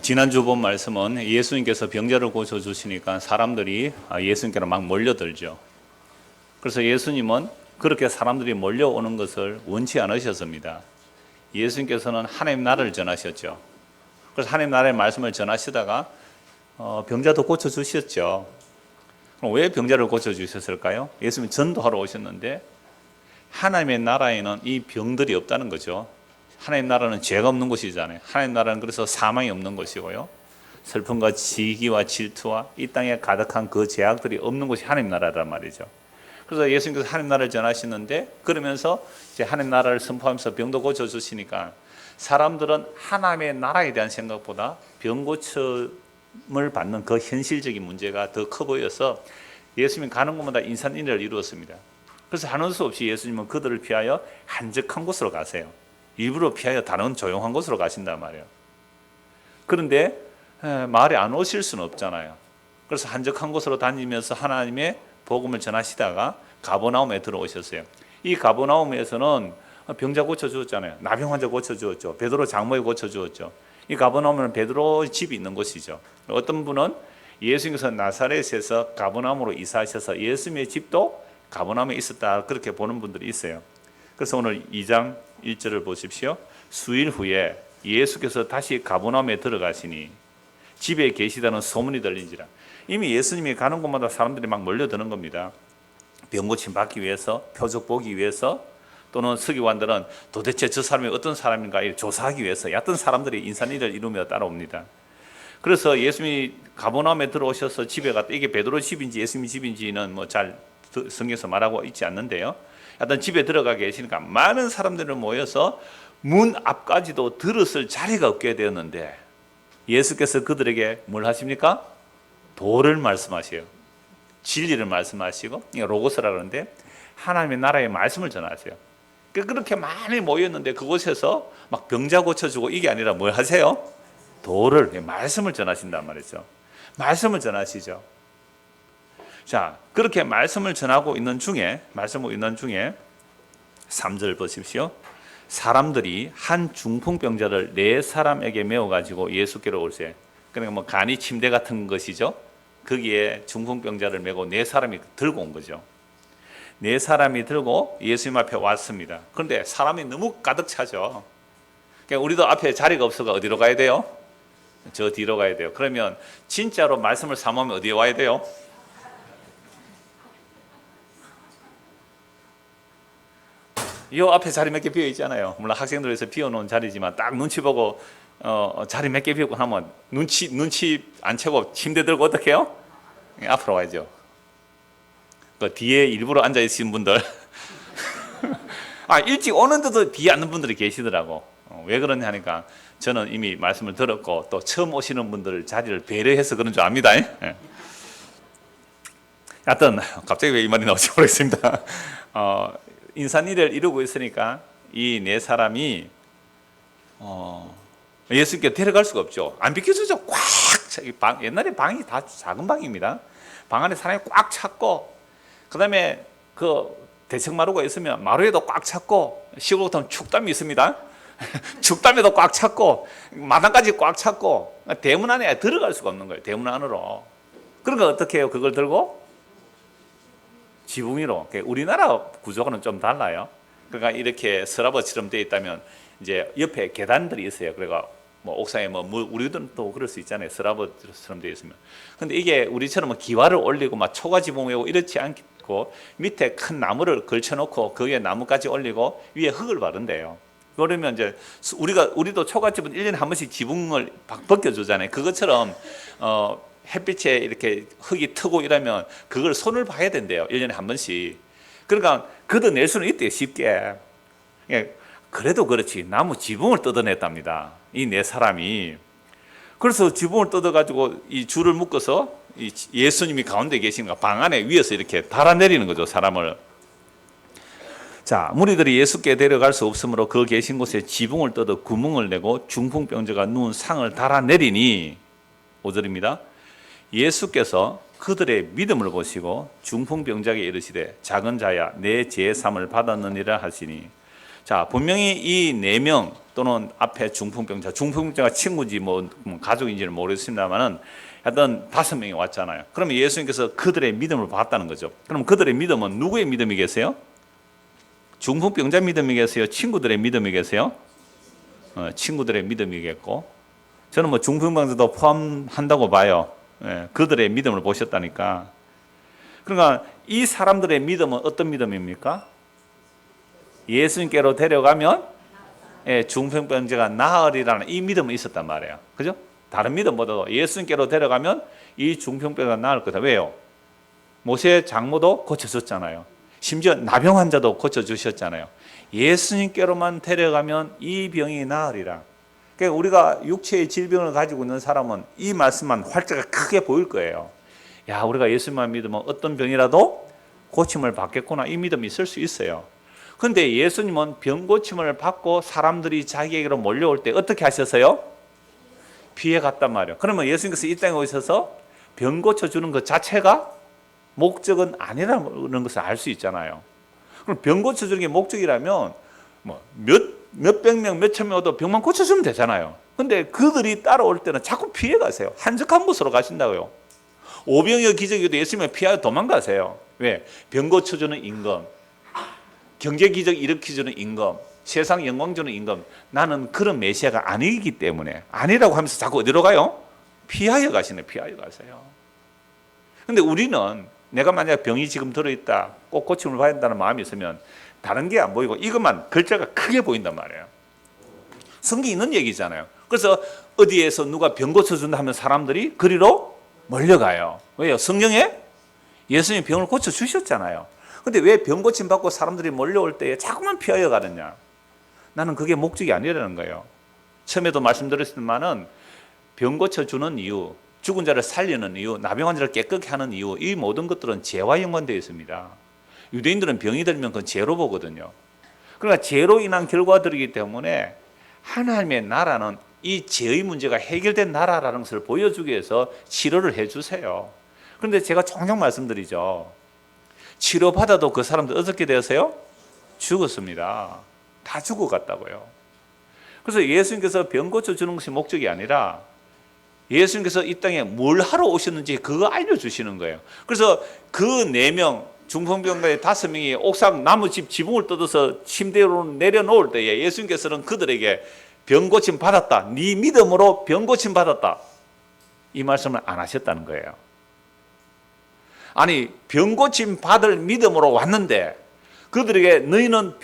지난주 본 말씀은 예수님께서 병자를 고쳐주시니까 사람들이 예수님께로 막 몰려들죠. 그래서 예수님은 그렇게 사람들이 몰려오는 것을 원치 않으셨습니다. 예수님께서는 하나님 나라를 전하셨죠. 그래서 하나님 나라의 말씀을 전하시다가 병자도 고쳐주셨죠. 그럼 왜 병자를 고쳐주셨을까요? 예수님이 전도하러 오셨는데 하나님의 나라에는 이 병들이 없다는 거죠. 하나님 나라는 죄가 없는 곳이잖아요. 하나님 나라는 그래서 사망이 없는 곳이고요. 슬픔과 지기와 질투와 이 땅에 가득한 그 죄악들이 없는 곳이 하나님 나라란 말이죠. 그래서 예수님께서 하나님 나라를 전하시는데 그러면서 이제 하나님 나라를 선포하면서 병도 고쳐주시니까 사람들은 하나님의 나라에 대한 생각보다 병 고침을 받는 그 현실적인 문제가 더 커 보여서 예수님이 가는 곳마다 인산인해를 이루었습니다. 그래서 하는 수 없이 예수님은 그들을 피하여 한적한 곳으로 가세요. 일부러 피하여 다른 조용한 곳으로 가신단 말이에요. 그런데 마을에 안 오실 수는 없잖아요. 그래서 한적한 곳으로 다니면서 하나님의 복음을 전하시다가 가버나움에 들어오셨어요. 이 가버나움에서는 병자 고쳐주었잖아요. 나병 환자 고쳐주었죠. 베드로 장모에 고쳐주었죠. 이 가버나움은 베드로 집이 있는 곳이죠. 어떤 분은 예수님께서 나사렛에서 가버나움으로 이사하셔서 예수님의 집도 가버나움에 있었다 그렇게 보는 분들이 있어요. 그래서 오늘 2장 1절을 보십시오. 수일 후에 예수께서 다시 가버나움에 들어가시니 집에 계시다는 소문이 들린지라. 이미 예수님이 가는 곳마다 사람들이 막 몰려드는 겁니다. 병 고침 받기 위해서, 표적 보기 위해서, 또는 서기관들은 도대체 저 사람이 어떤 사람인가 조사하기 위해서 어떤 사람들이 인산인해를 이루며 따라옵니다. 그래서 예수님이 가버나움에 들어오셔서 집에 갔다. 이게 베드로 집인지 예수님 집인지는 뭐 잘 성경에서 말하고 있지 않는데요. 하여튼 집에 들어가 계시니까 많은 사람들이 모여서 문 앞까지도 들었을 자리가 없게 되었는데 예수께서 그들에게 뭘 하십니까? 도를 말씀하세요. 진리를 말씀하시고 로고스라 그러는데 하나님의 나라의 말씀을 전하세요. 그렇게 많이 모였는데 그곳에서 막 병자 고쳐주고 이게 아니라 뭘 하세요? 도를, 말씀을 전하신단 말이죠. 말씀을 전하시죠. 자, 그렇게 말씀을 전하고 있는 중에 3절 보십시오. 사람들이 한 중풍병자를 4사람에게 메워가지고 예수께로 올세. 그러니까 뭐 간이 침대 같은 것이죠. 거기에 중풍병자를 메고 4사람이 들고 온 거죠. 4사람이 들고 예수님 앞에 왔습니다. 그런데 사람이 너무 가득 차죠. 그러니까 우리도 앞에 자리가 없어서 어디로 가야 돼요? 저 뒤로 가야 돼요. 그러면 진짜로 말씀을 사모하면 어디에 와야 돼요? 이 앞에 자리 몇 개 비어 있잖아요. 물론 학생들 위해서 비워놓은 자리지만 딱 눈치 보고 자리 몇 개 비우고 하면 눈치 안 채고 침대 들고 어떻게 해요? 앞으로 와야죠. 그 뒤에 일부러 앉아 있으신 분들 일찍 오는데도 뒤에 앉는 분들이 계시더라고. 왜 그러냐 하니까 저는 이미 말씀을 들었고 또 처음 오시는 분들 자리를 배려해서 그런 줄 압니다. 예. 하여튼 갑자기 왜 이 말이 나올지 모르겠습니다. 인산인해를 이루고 있으니까 이 4사람이 예수님께 데려갈 수가 없죠. 안 비켜주죠. 꽉 옛날에 방이 다 작은 방입니다. 방 안에 사람이 꽉 찼고 그다음에 그 대청마루가 있으면 마루에도 꽉 찼고 시골 같으면 축담이 있습니다. 축담에도 꽉 찼고 마당까지 꽉 찼고 대문 안에 들어갈 수가 없는 거예요. 대문 안으로. 그러니까 어떻게 해요? 그걸 들고 지붕 위로. 우리나라 구조는 좀 달라요. 그러니까 이렇게 서랍처럼 되어 있다면 이제 옆에 계단들이 있어요. 그러니까 뭐 옥상에 우리들은 또 그럴 수 있잖아요. 서랍처럼 되어 있으면. 근데 이게 우리처럼 기와를 올리고 막 초가 지붕 외고 이렇지 않고 밑에 큰 나무를 걸쳐놓고 그 위에 나무까지 올리고 위에 흙을 바른대요. 그러면 이제 우리도 초가집은 1년에 한 번씩 지붕을 벗겨주잖아요. 그것처럼 햇빛에 이렇게 흙이 트고 이러면 그걸 손을 봐야 된대요. 1년에 한 번씩. 그러니까 걷어낼 수는 있대요. 쉽게. 그래도 그렇지 나무 지붕을 뜯어냈답니다. 이 4사람이. 그래서 지붕을 뜯어가지고 이 줄을 묶어서 이 예수님이 가운데 계신가 방 안에 위에서 이렇게 달아내리는 거죠. 사람을. 자, 무리들이 예수께 데려갈 수 없으므로 그 계신 곳에 지붕을 뜯어 구멍을 내고 중풍병자가 누운 상을 달아내리니 5절입니다. 예수께서 그들의 믿음을 보시고 중풍병자에게 이르시되 작은 자야 내 죄 사함을 받았느니라 하시니 자, 분명히 이 4명 또는 앞에 중풍병자가 친구인지 뭐 가족인지는 모르겠습니다만은 하여튼 5명이 왔잖아요. 그러면 예수님께서 그들의 믿음을 봤다는 거죠. 그럼 그들의 믿음은 누구의 믿음이겠어요? 중풍병자 믿음이겠어요? 친구들의 믿음이겠어요? 친구들의 믿음이겠고, 저는 뭐 중풍병자도 포함한다고 봐요. 그들의 믿음을 보셨다니까. 그러니까 이 사람들의 믿음은 어떤 믿음입니까? 예수님께로 데려가면 중풍병자가 나으리라는 이 믿음은 있었단 말이에요. 그죠? 다른 믿음보다도 예수님께로 데려가면 이 중풍병자가 나을 거다. 왜요? 모세 장모도 고쳐줬잖아요. 심지어 나병 환자도 고쳐주셨잖아요. 예수님께로만 데려가면 이 병이 나으리라. 그러니까 우리가 육체의 질병을 가지고 있는 사람은 이 말씀만 활자가 크게 보일 거예요. 야, 우리가 예수님만 믿으면 어떤 병이라도 고침을 받겠구나, 이 믿음이 있을 수 있어요. 그런데 예수님은 병 고침을 받고 사람들이 자기에게로 몰려올 때 어떻게 하셨어요? 피해 갔단 말이에요. 그러면 예수님께서 이 땅에 오셔서 병 고쳐주는 것 자체가 목적은 아니라는 것을 알 수 있잖아요. 그럼 병 고쳐주는 게 목적이라면 뭐 몇백 명, 몇천 명 와도 병만 고쳐주면 되잖아요. 근데 그들이 따라올 때는 자꾸 피해 가세요. 한적한 곳으로 가신다고요. 오병이어 기적에도 예수님을 피하여 도망가세요. 왜? 병 고쳐주는 임금, 경제 기적 일으키주는 임금, 세상 영광 주는 임금, 나는 그런 메시아가 아니기 때문에, 아니라고 하면서 자꾸 어디로 가요? 피하여 가시네. 피하여 가세요. 근데 우리는 내가 만약 병이 지금 들어있다, 꼭 고침을 받아야 한다는 마음이 있으면 다른 게 안 보이고 이것만 글자가 크게 보인단 말이에요. 성경에 있는 얘기잖아요. 그래서 어디에서 누가 병 고쳐준다 하면 사람들이 그리로 몰려가요. 왜요? 성경에 예수님이 병을 고쳐주셨잖아요. 근데 왜 병 고침 받고 사람들이 몰려올 때에 자꾸만 피하여 가느냐? 나는 그게 목적이 아니라는 거예요. 처음에도 말씀드렸지만은 병 고쳐주는 이유, 죽은 자를 살리는 이유, 나병 환자를 깨끗게 하는 이유, 이 모든 것들은 죄와 연관되어 있습니다. 유대인들은 병이 들면 그건 죄로 보거든요. 그러니까 죄로 인한 결과들이기 때문에 하나님의 나라는 이 죄의 문제가 해결된 나라라는 것을 보여주기 위해서 치료를 해주세요. 그런데 제가 종종 말씀드리죠. 치료받아도 그 사람들 어떻게 되었어요? 죽었습니다. 다 죽어갔다고요. 그래서 예수님께서 병 고쳐주는 것이 목적이 아니라 예수님께서 이 땅에 뭘 하러 오셨는지 그거 알려주시는 거예요. 그래서 그 4명, 중풍병자의 5명이 옥상 나무집 지붕을 뜯어서 침대로 내려놓을 때에 예수님께서는 그들에게 병 고침 받았다, 네 믿음으로 병 고침 받았다, 이 말씀을 안 하셨다는 거예요. 아니, 병 고침 받을 믿음으로 왔는데 그들에게 너희는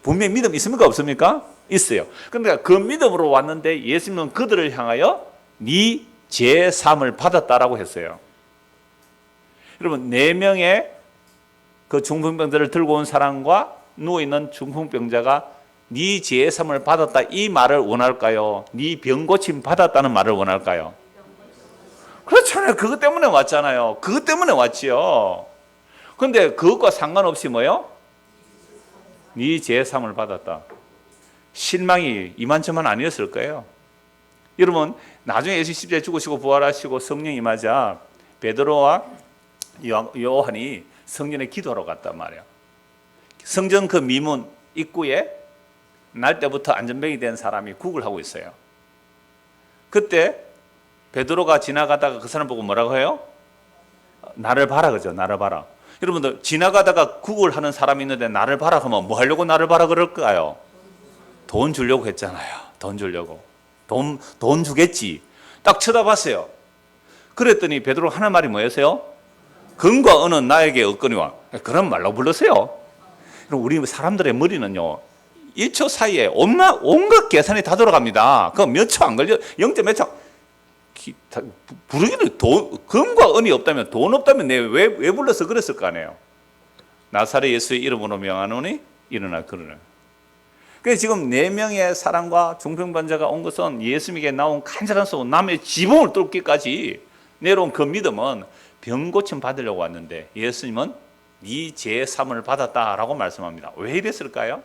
분명히 믿음 있습니까? 없습니까? 있어요. 그러니까 그 믿음으로 왔는데 예수님은 그들을 향하여 네 죄 사함을 받았다라고 했어요. 여러분, 4명의 그 중풍병자를 들고 온 사람과 누워있는 중풍병자가 네 죄 사함을 받았다, 이 말을 원할까요? 네 병 고침 받았다는 말을 원할까요? 그렇잖아요. 그것 때문에 왔잖아요. 그것 때문에 왔지요. 그런데 그것과 상관없이 뭐요? 네 죄 사함을 받았다. 실망이 이만저만 아니었을 거예요. 여러분, 나중에 예수 십자가에 죽으시고 부활하시고 성령 임하자 베드로와 요한이 성전에 기도하러 갔단 말이에요. 성전 그 미문 입구에 날 때부터 안전병이 된 사람이 국을 하고 있어요. 그때 베드로가 지나가다가 그 사람 보고 뭐라고 해요? 나를 봐라, 그죠? 나를 봐라. 여러분들, 지나가다가 국을 하는 사람이 있는데 나를 봐라 하면 뭐 하려고 나를 봐라 그럴까요? 돈 주려고 했잖아요. 돈 주려고. 돈 주겠지. 딱 쳐다봤어요. 그랬더니 베드로 하는 말이 뭐였어요? 금과 은은 나에게 없거니와. 그런 말로 불렀어요. 우리 사람들의 머리는요, 1초 사이에 온갖 계산이 다 돌아갑니다. 그거 몇 초 안 걸려. 0. 몇 초. 부르기는 금과 은이 없다면, 돈 없다면 왜 불러서 그랬을 거 아니에요. 나사렛 예수의 이름으로 명하노니 일어나 걸으라. 그래서 지금 4명의 사람과 중풍병자가 온 것은 예수님에게 나온 간절한 소원, 남의 지붕을 뚫기까지 내려온 그 믿음은 병 고침 받으려고 왔는데 예수님은 네 죄 사함을 받았다라고 말씀합니다. 왜 이랬을까요?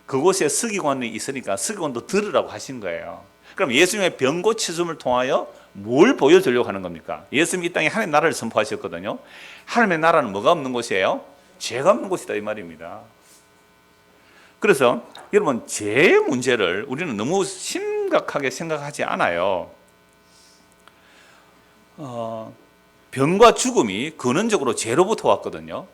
그곳에 서기관이 있으니까 서기관도 들으라고 하신 거예요. 그럼 예수님의 병 고침을 통하여 뭘 보여주려고 하는 겁니까? 예수님이 이 땅에 하나님의 나라를 선포하셨거든요. 하나님의 나라는 뭐가 없는 곳이에요? 죄가 없는 곳이다, 이 말입니다. 그래서 여러분, 죄의 문제를 우리는 너무 심각하게 생각하지 않아요. 병과 죽음이 근원적으로 죄로부터 왔거든요.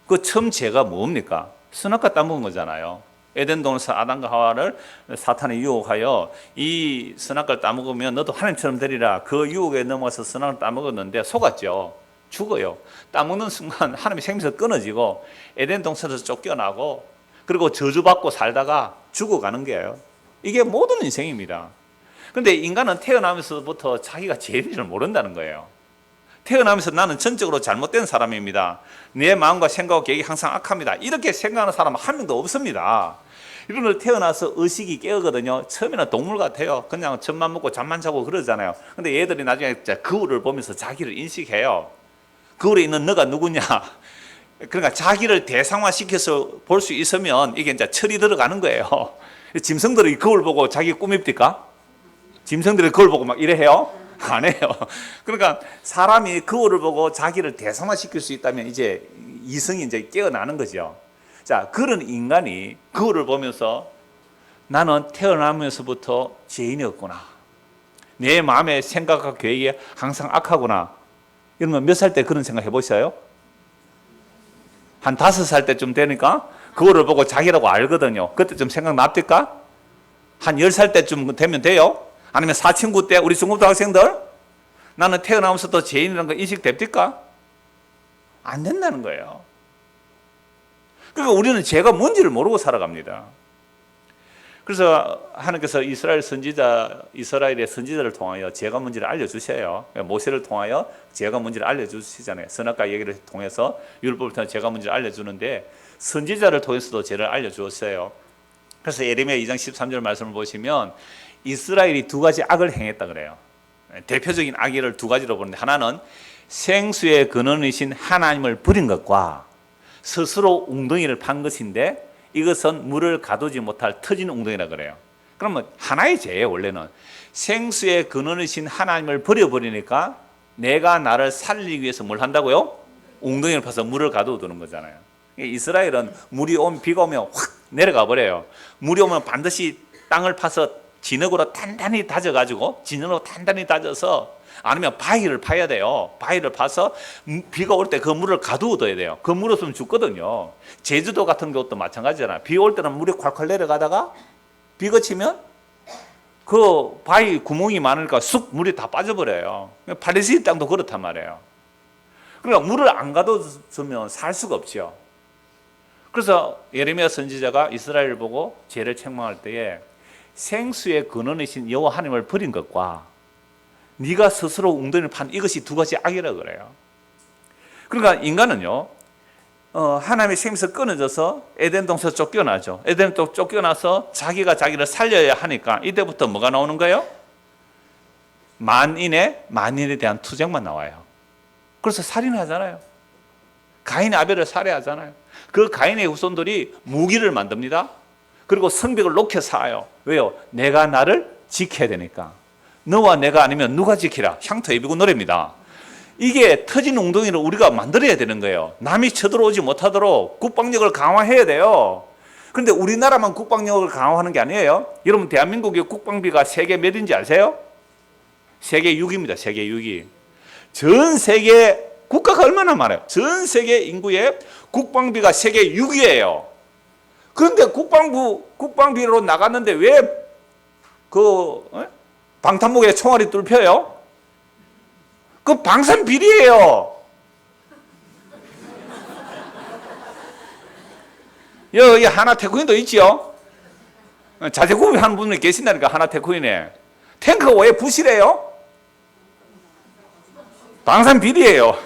그 처음 죄가 뭡니까? 선악과 따먹은 거잖아요. 에덴 동산에서 아담과 하와를 사탄이 유혹하여 이 선악과를 따먹으면 너도 하나님처럼 되리라. 그 유혹에 넘어가서 선악을 따먹었는데 속았죠. 죽어요. 따먹는 순간 하나님의 생명에서 끊어지고 에덴 동산에서 쫓겨나고 그리고 저주받고 살다가 죽어가는 거예요. 이게 모든 인생입니다. 그런데 인간은 태어나면서부터 자기가 죄인지를 모른다는 거예요. 태어나면서 나는 전적으로 잘못된 사람입니다. 내 마음과 생각과 계획이 항상 악합니다. 이렇게 생각하는 사람은 한 명도 없습니다. 이런 걸 태어나서 의식이 깨거든요. 처음에는 동물 같아요. 그냥 젖만 먹고 잠만 자고 그러잖아요. 근데 얘들이 나중에 거울을 보면서 자기를 인식해요. 거울에 있는 너가 누구냐? 그러니까 자기를 대상화시켜서 볼 수 있으면 이게 이제 철이 들어가는 거예요. 짐승들이 거울 보고 자기 꾸밉니까? 짐승들이 거울 보고 막 이래 해요? 안 해요. 그러니까 사람이 거울을 보고 자기를 대상화시킬 수 있다면 이제 이성이 이제 깨어나는 거죠. 자, 그런 인간이 거울을 보면서 나는 태어나면서부터 죄인이었구나. 내 마음의 생각과 계획이 항상 악하구나. 이러면 몇 살 때 그런 생각 해보셔요? 한 5살 때쯤 되니까 거울을 보고 자기라고 알거든요. 그때 좀 생각납니까? 한 10살 때쯤 되면 돼요? 아니면 사춘기 때 우리 중고등학생들 나는 태어나면서도 죄인이라는 거 인식됩니까? 안 된다는 거예요. 그러니까 우리는 죄가 뭔지를 모르고 살아갑니다. 그래서 하나님께서 이스라엘의 선지자를 통하여 죄가 뭔지를 알려주셔요. 모세를 통하여 죄가 뭔지를 알려주시잖아요. 선악과 얘기를 통해서 율법을 통해 죄가 뭔지를 알려주는데 선지자를 통해서도 죄를 알려주었어요. 그래서 예레미야 2장 13절 말씀을 보시면 이스라엘이 2가지 악을 행했다 그래요. 대표적인 악의를 2가지로 보는데 하나는 생수의 근원이신 하나님을 버린 것과 스스로 웅덩이를 판 것인데 이것은 물을 가두지 못할 터진 웅덩이라 그래요. 그러면 하나의 죄예요. 원래는 생수의 근원이신 하나님을 버려버리니까 내가 나를 살리기 위해서 뭘 한다고요? 웅덩이를 파서 물을 가두어두는 거잖아요. 이스라엘은 물이 오면 비가 오면 확 내려가 버려요. 물이 오면 반드시 땅을 파서 진흙으로 단단히 다져가지고 진흙으로 단단히 다져서 아니면 바위를 파야 돼요. 바위를 파서 비가 올 때 그 물을 가두어둬야 돼요. 그 물 없으면 죽거든요. 제주도 같은 것도 마찬가지잖아요. 비 올 때는 물이 콸콸 내려가다가 비 그치면 그 바위 구멍이 많으니까 쑥 물이 다 빠져버려요. 팔레스타인 땅도 그렇단 말이에요. 그러니까 물을 안 가둬두면 살 수가 없죠. 그래서 예레미야 선지자가 이스라엘을 보고 죄를 책망할 때에 생수의 근원이신 여호와 하나님을 버린 것과 네가 스스로 웅덩이를 판 이것이 2가지 악이라고 그래요. 그러니까 인간은요 하나님의 생명에서 끊어져서 에덴 동산에서 쫓겨나죠. 에덴 또 쫓겨나서 자기가 자기를 살려야 하니까 이때부터 뭐가 나오는 거예요? 만인에 대한 투쟁만 나와요. 그래서 살인하잖아요. 가인이 아벨을 살해하잖아요. 그 가인의 후손들이 무기를 만듭니다. 그리고 성벽을 높게 쌓아요. 왜요? 내가 나를 지켜야 되니까. 너와 내가 아니면 누가 지키라. 향토 예비군 노래입니다. 이게 터진 웅덩이를 우리가 만들어야 되는 거예요. 남이 쳐들어오지 못하도록 국방력을 강화해야 돼요. 그런데 우리나라만 국방력을 강화하는 게 아니에요. 여러분 대한민국의 국방비가 세계 몇인지 아세요? 세계 6위입니다. 세계 6위. 전 세계 국가가 얼마나 많아요? 전 세계 인구의 국방비가 세계 6위예요. 그런데 국방비로 나갔는데 왜 방탄복에 총알이 뚫혀요? 그 방산 비리예요. 여기 하나 테크인도 있지요? 자재구비 하는 분이 계신다니까, 하나 테크인에. 탱크가 왜 부실해요? 방산 비리예요.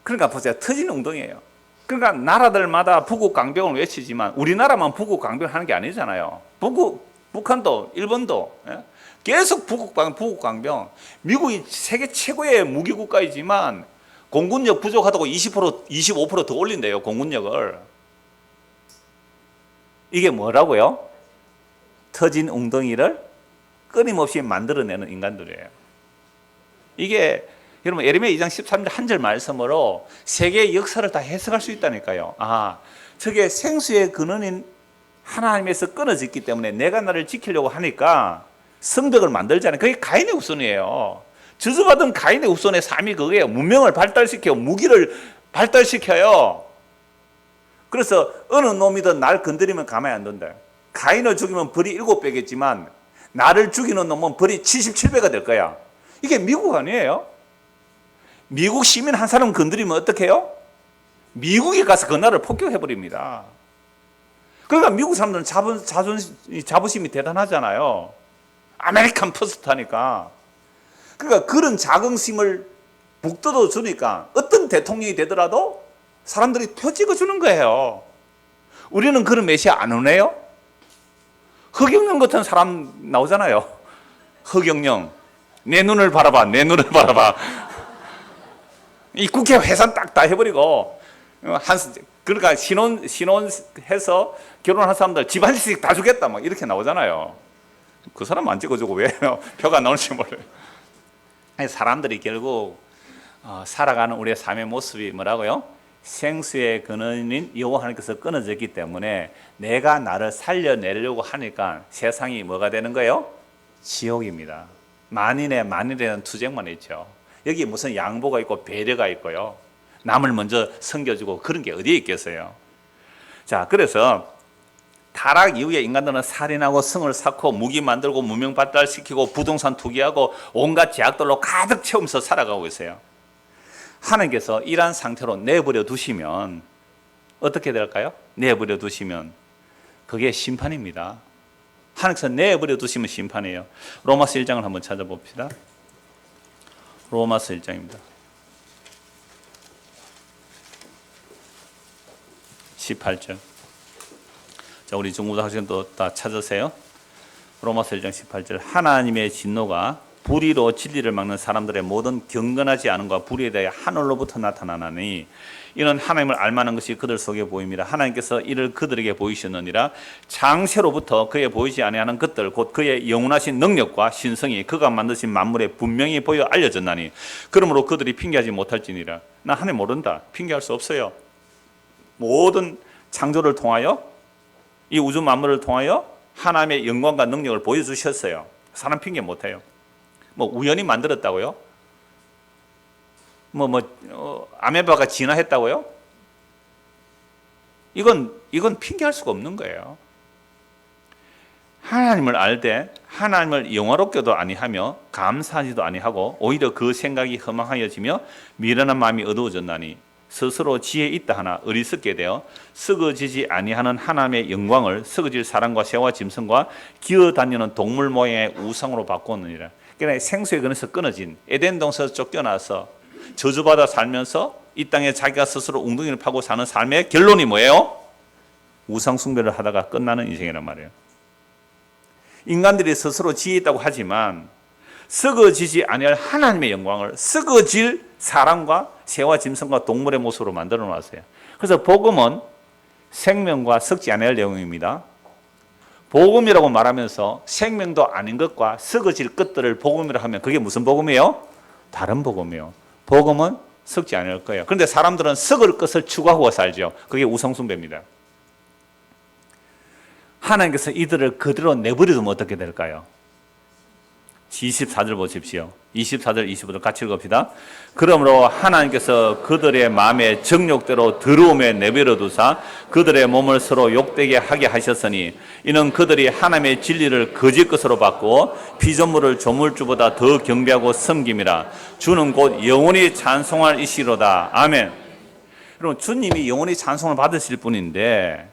그러니까 보세요. 터진 웅덩이에요. 그러니까 나라들마다 북극강병을 외치지만 우리나라만 북극강병을 하는 게 아니잖아요. 북한도 일본도 계속 북극강병. 미국이 세계 최고의 무기국가이지만 공군력 부족하다고 20%, 25% 더 올린대요. 공군력을. 이게 뭐라고요? 터진 웅덩이를 끊임없이 만들어내는 인간들이에요. 이게 여러분 예레미야 2장 13절 한 절 말씀으로 세계의 역사를 다 해석할 수 있다니까요. 아, 저게 생수의 근원인 하나님에서 끊어졌기 때문에 내가 나를 지키려고 하니까 성벽을 만들잖아요. 그게 가인의 후손이에요. 저주받은 가인의 후손의 삶이 그거예요. 문명을 발달시켜요. 무기를 발달시켜요. 그래서 어느 놈이든 날 건드리면 가만히 안 둔다. 가인을 죽이면 벌이 7배겠지만 나를 죽이는 놈은 벌이 77배가 될 거야. 이게 미국 아니에요? 미국 시민 한 사람 건드리면 어떻게 해요? 미국에 가서 그 나라를 폭격해버립니다. 그러니까 미국 사람들은 자부심이 대단하잖아요. 아메리칸 퍼스트 하니까. 그러니까 그런 자긍심을 북돋워 주니까 어떤 대통령이 되더라도 사람들이 표 찍어주는 거예요. 우리는 그런 메시아 안 오네요? 허경영 같은 사람 나오잖아요. 허경영. 내 눈을 바라봐, 내 눈을 바라봐. 이 국회 회산 딱 다 해버리고, 그러니까 신혼해서 결혼한 사람들 집 한 채씩 다 주겠다, 막 이렇게 나오잖아요. 그 사람 안 찍어주고 왜 표가 나올지 몰라요. 사람들이 결국 살아가는 우리의 삶의 모습이 뭐라고요? 생수의 근원인 여호와 하나님께서 끊어졌기 때문에 내가 나를 살려내려고 하니까 세상이 뭐가 되는 거예요? 지옥입니다. 만인의 투쟁만 있죠. 여기 무슨 양보가 있고 배려가 있고요. 남을 먼저 섬겨주고 그런 게 어디에 있겠어요? 자, 그래서 타락 이후에 인간들은 살인하고 성을 쌓고 무기 만들고 문명 발달시키고 부동산 투기하고 온갖 제약들로 가득 채우면서 살아가고 있어요. 하나님께서 이러한 상태로 내버려 두시면 어떻게 될까요? 내버려 두시면 그게 심판입니다. 하나님께서 내버려 두시면 심판이에요. 로마서 1장을 한번 찾아봅시다. 로마서 1장입니다. 18절. 자, 우리 중고등학생도 다 찾으세요. 로마서 1장 18절. 하나님의 진노가 불의로 진리를 막는 사람들의 모든 경건하지 않음과 불의에 대해 하늘로부터 나타나나니 이는 하나님을 알만한 것이 그들 속에 보입니다. 하나님께서 이를 그들에게 보이셨느니라. 장세로부터 그에 보이지 아니하는 것들 곧 그의 영원하신 능력과 신성이 그가 만드신 만물에 분명히 보여 알려졌나니 그러므로 그들이 핑계하지 못할지니라. 나 하나님 모른다. 핑계할 수 없어요. 모든 창조를 통하여 이 우주 만물을 통하여 하나님의 영광과 능력을 보여주셨어요. 사람 핑계 못해요. 뭐 우연히 만들었다고요? 아메바가 진화했다고요? 이건 핑계할 수가 없는 거예요. 하나님을 알되 하나님을 영화롭게도 아니하며 감사하지도 아니하고 오히려 그 생각이 허망하여지며 미련한 마음이 어두워졌나니 스스로 지혜 있다 하나 어리석게 되어 썩어지지 아니하는 하나님의 영광을 썩어질 사람과 새와 짐승과 기어다니는 동물 모양의 우상으로 바꾸느니라. 그러니까 생수의 근원에서 끊어진 에덴 동산에서 쫓겨나서 저주받아 살면서 이 땅에 자기가 스스로 웅덩이를 파고 사는 삶의 결론이 뭐예요? 우상 숭배를 하다가 끝나는 인생이란 말이에요. 인간들이 스스로 지혜 있다고 하지만 썩어지지 아니할 하나님의 영광을 썩어질 사람과 새와 짐승과 동물의 모습으로 만들어 놨어요. 그래서 복음은 생명과 썩지 아니할 내용입니다. 복음이라고 말하면서 생명도 아닌 것과 썩어질 것들을 복음이라 하면 그게 무슨 복음이에요? 다른 복음이에요. 복음은 썩지 않을 거예요. 그런데 사람들은 썩을 것을 추구하고 살죠. 그게 우상숭배입니다. 하나님께서 이들을 그대로 내버려두면 어떻게 될까요? 24절 보십시오. 24절, 25절 같이 읽읍시다. 그러므로 하나님께서 그들의 마음의 정욕대로 더러움에 내버려 두사 그들의 몸을 서로 욕되게 하게 하셨으니 이는 그들이 하나님의 진리를 거짓 것으로 바꾸어 피조물을 조물주보다 더 경배하고 섬김이라. 주는 곧 영원히 찬송할 이시로다. 아멘. 여러분, 주님이 영원히 찬송을 받으실 분인데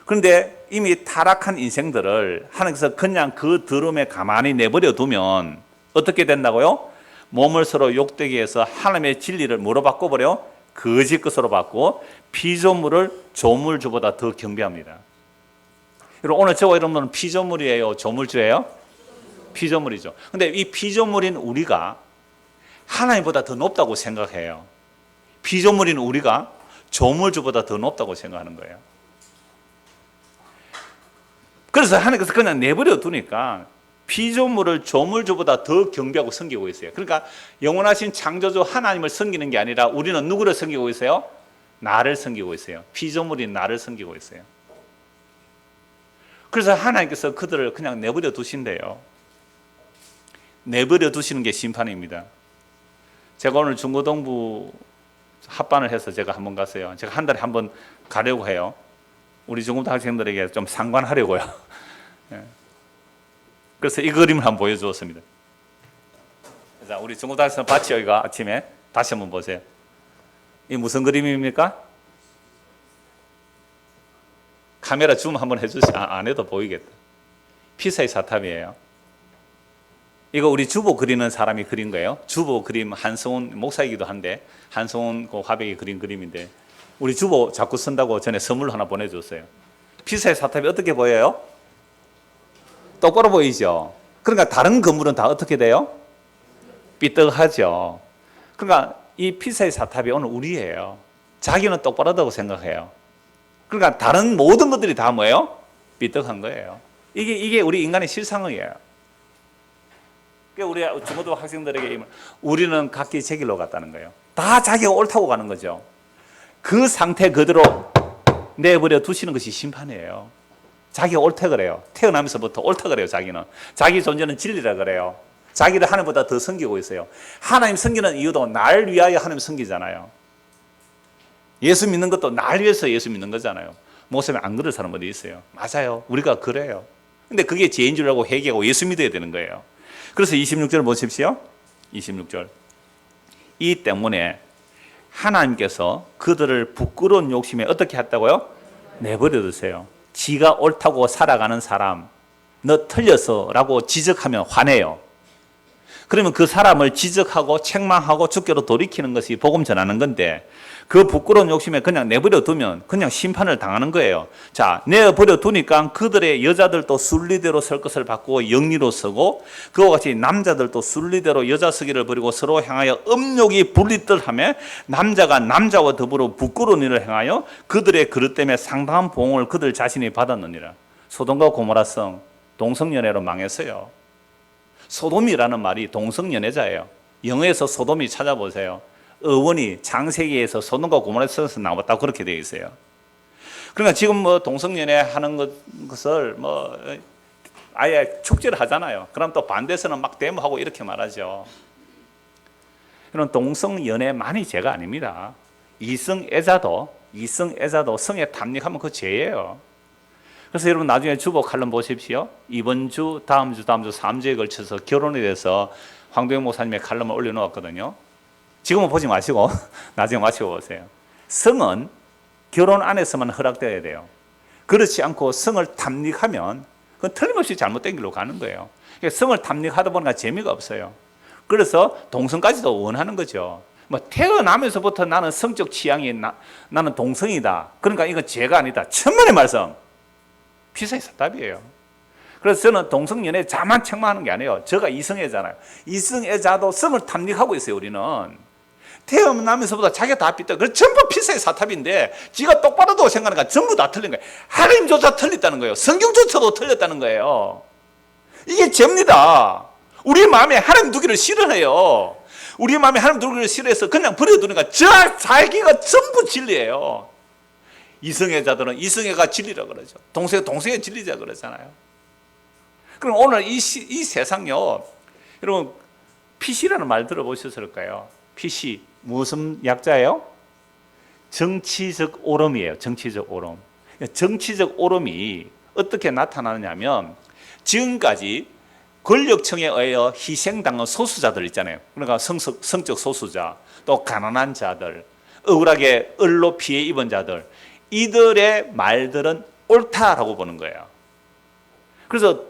그런데 이미 타락한 인생들을 하나님께서 그냥 그 더러움에 가만히 내버려 두면 어떻게 된다고요? 몸을 서로 욕되게 해서 하나님의 진리를 뭐로 바꿔버려? 거짓 것으로 바꾸고 피조물을 조물주보다 더 경배합니다. 여러분, 오늘 저와 여러분들은 피조물이에요? 조물주예요? 피조물이죠. 근데 이 피조물인 우리가 하나님보다 더 높다고 생각해요. 피조물인 우리가 조물주보다 더 높다고 생각하는 거예요. 그래서 하나님께서 그냥 내버려 두니까 피조물을 조물주보다 더 경배하고 섬기고 있어요. 그러니까 영원하신 창조주 하나님을 섬기는 게 아니라 우리는 누구를 섬기고 있어요? 나를 섬기고 있어요. 피조물인 나를 섬기고 있어요. 그래서 하나님께서 그들을 그냥 내버려 두신대요. 내버려 두시는 게 심판입니다. 제가 오늘 중고등부 합반을 해서 제가 한번 갔어요. 제가 한 달에 한번 가려고 해요. 우리 중고등 학생들에게 좀 상관하려고요. 그래서 이 그림을 한번 보여주었습니다. 자, 우리 중고등 학생 봤죠? 이거 아침에 다시 한번 보세요. 이 무슨 그림입니까? 카메라 줌 한번 해주시. 안 해도 보이겠다. 피사의 사탑이에요. 이거 우리 주보 그리는 사람이 그린 거예요. 주보 그림 한성훈 목사이기도 한데 한성훈 그 화백이 그린 그림인데 우리 주보 자꾸 쓴다고 전에 선물 하나 보내줬어요. 피사의 사탑이 어떻게 보여요? 똑바로 보이죠. 그러니까 다른 건물은 다 어떻게 돼요? 삐뚤하죠. 그러니까 이 피사의 사탑이 오늘 우리예요. 자기는 똑바르다고 생각해요. 그러니까 다른 모든 것들이 다 뭐예요? 삐뚤한 거예요. 이게 우리 인간의 실상이에요. 우리 중고등 학생들에게 우리는 각기 제 길로 갔다는 거예요. 다 자기가 옳다고 가는 거죠. 그 상태 그대로 내버려 두시는 것이 심판이에요. 자기가 옳다 그래요. 태어나면서부터 옳다 그래요. 자기는 자기 존재는 진리라 그래요. 자기를 하나님보다 더 섬기고 있어요. 하나님 섬기는 이유도 날 위하여 하나님 섬기잖아요. 예수 믿는 것도 날 위해서 예수 믿는 거잖아요. 목사님 안 그럴 사람 어디 있어요? 맞아요. 우리가 그래요. 근데 그게 죄인 줄 알고 회개하고 예수 믿어야 되는 거예요. 그래서 26절 보십시오. 26절. 이 때문에 하나님께서 그들을 부끄러운 욕심에 어떻게 했다고요? 내버려 두세요. 지가 옳다고 살아가는 사람, 너 틀렸어 라고 지적하면 화내요. 그러면 그 사람을 지적하고 책망하고 주께로 돌이키는 것이 복음 전하는 건데 그 부끄러운 욕심에 그냥 내버려 두면 그냥 심판을 당하는 거예요. 자, 내버려 두니까 그들의 여자들도 순리대로 설 것을 바꾸고 영리로 서고 그와 같이 남자들도 순리대로 여자 서기를 버리고 서로 향하여 음욕이 분리들하며 남자가 남자와 더불어 부끄러운 일을 행하여 그들의 그릇 때문에 상당한 보응을 그들 자신이 받았느니라. 소돔과 고모라성 동성연애로 망했어요. 소돔이라는 말이 동성연애자예요. 영어에서 소돔이 찾아보세요. 어원이 창세기에서 소돔과 고모라에서 나왔다고 그렇게 되어 있어요. 그러니까 지금 뭐 동성연애 하는 것을 뭐 아예 축제를 하잖아요. 그럼 또 반대에서는 막 데모하고 이렇게 말하죠. 이런 동성연애만이 죄가 아닙니다. 이성애자도 성에 탐닉하면 그 죄예요. 그래서 여러분 나중에 주보 칼럼 보십시오. 이번 주, 다음 주 3주에 걸쳐서 결혼에 대해서 황도영 목사님의 칼럼을 올려놓았거든요. 지금은 보지 마시고 나중에 마치고 보세요. 성은 결혼 안에서만 허락되어야 돼요. 그렇지 않고 성을 탐닉하면 그건 틀림없이 잘못된 길로 가는 거예요. 그러니까 성을 탐닉하다 보니까 재미가 없어요. 그래서 동성까지도 원하는 거죠. 뭐 태어나면서부터 나는 성적 취향이 나는 동성이다. 그러니까 이건 죄가 아니다. 천만의 말씀. 피사의 사답이에요. 그래서 저는 동성연애자만 책망하는 게 아니에요. 저가 이성애자잖아요. 이성애자도 성을 탐닉하고 있어요. 우리는 태어나면서부터 자기가 다 삐뚤어. 그래서 전부 피사의 사탑인데 지가 똑바르다고 생각하니까 전부 다 틀린 거예요. 하나님조차 틀렸다는 거예요. 성경조차도 틀렸다는 거예요. 이게 죄입니다. 우리 마음에 하나님 두기를 싫어해요. 우리 마음에 하나님 두기를 싫어해서 그냥 버려두니까 자기가 전부 진리예요. 이성애자들은 이성애가 진리라 그러죠. 동성애 진리자 그러잖아요. 그럼 오늘 이 세상요, 여러분 PC라는 말 들어보셨을까요? PC 무슨 약자예요? 정치적 오름이에요. 정치적 오름. 정치적 오름이 어떻게 나타나느냐면 지금까지 권력층에 의해 희생당한 소수자들 있잖아요. 그러니까 성적 소수자, 또 가난한 자들, 억울하게 을로 피해 입은 자들, 이들의 말들은 옳다라고 보는 거예요. 그래서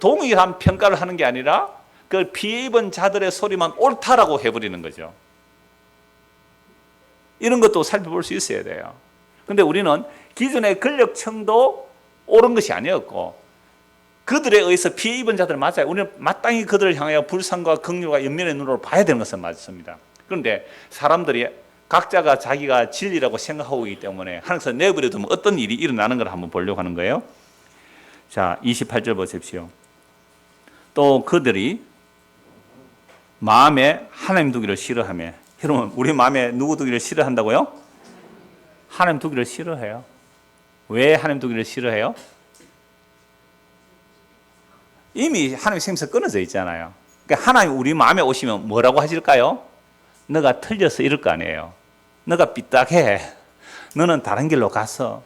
동일한 평가를 하는 게 아니라 그 피해 입은 자들의 소리만 옳다라고 해버리는 거죠. 이런 것도 살펴볼 수 있어야 돼요. 그런데 우리는 기존의 권력층도 옳은 것이 아니었고 그들에 의해서 피해 입은 자들 맞아요. 우리는 마땅히 그들을 향하여 불쌍과 긍휼과 연민의 눈으로 봐야 되는 것은 맞습니다. 그런데 사람들이 각자가 자기가 진리라고 생각하고 있기 때문에 하나님께서 내버려 두면 어떤 일이 일어나는 걸 한번 보려고 하는 거예요. 자, 28절 보십시오. 또 그들이 마음에 하나님 두기를 싫어하며 여러분, 우리 마음에 누구 두기를 싫어한다고요? 하나님 두기를 싫어해요. 왜 하나님 두기를 싫어해요? 이미 하나님 생명에서 끊어져 있잖아요. 그러니까 하나님 우리 마음에 오시면 뭐라고 하실까요? 너가 틀려서 이럴 거 아니에요. 너가 삐딱해. 너는 다른 길로 가서.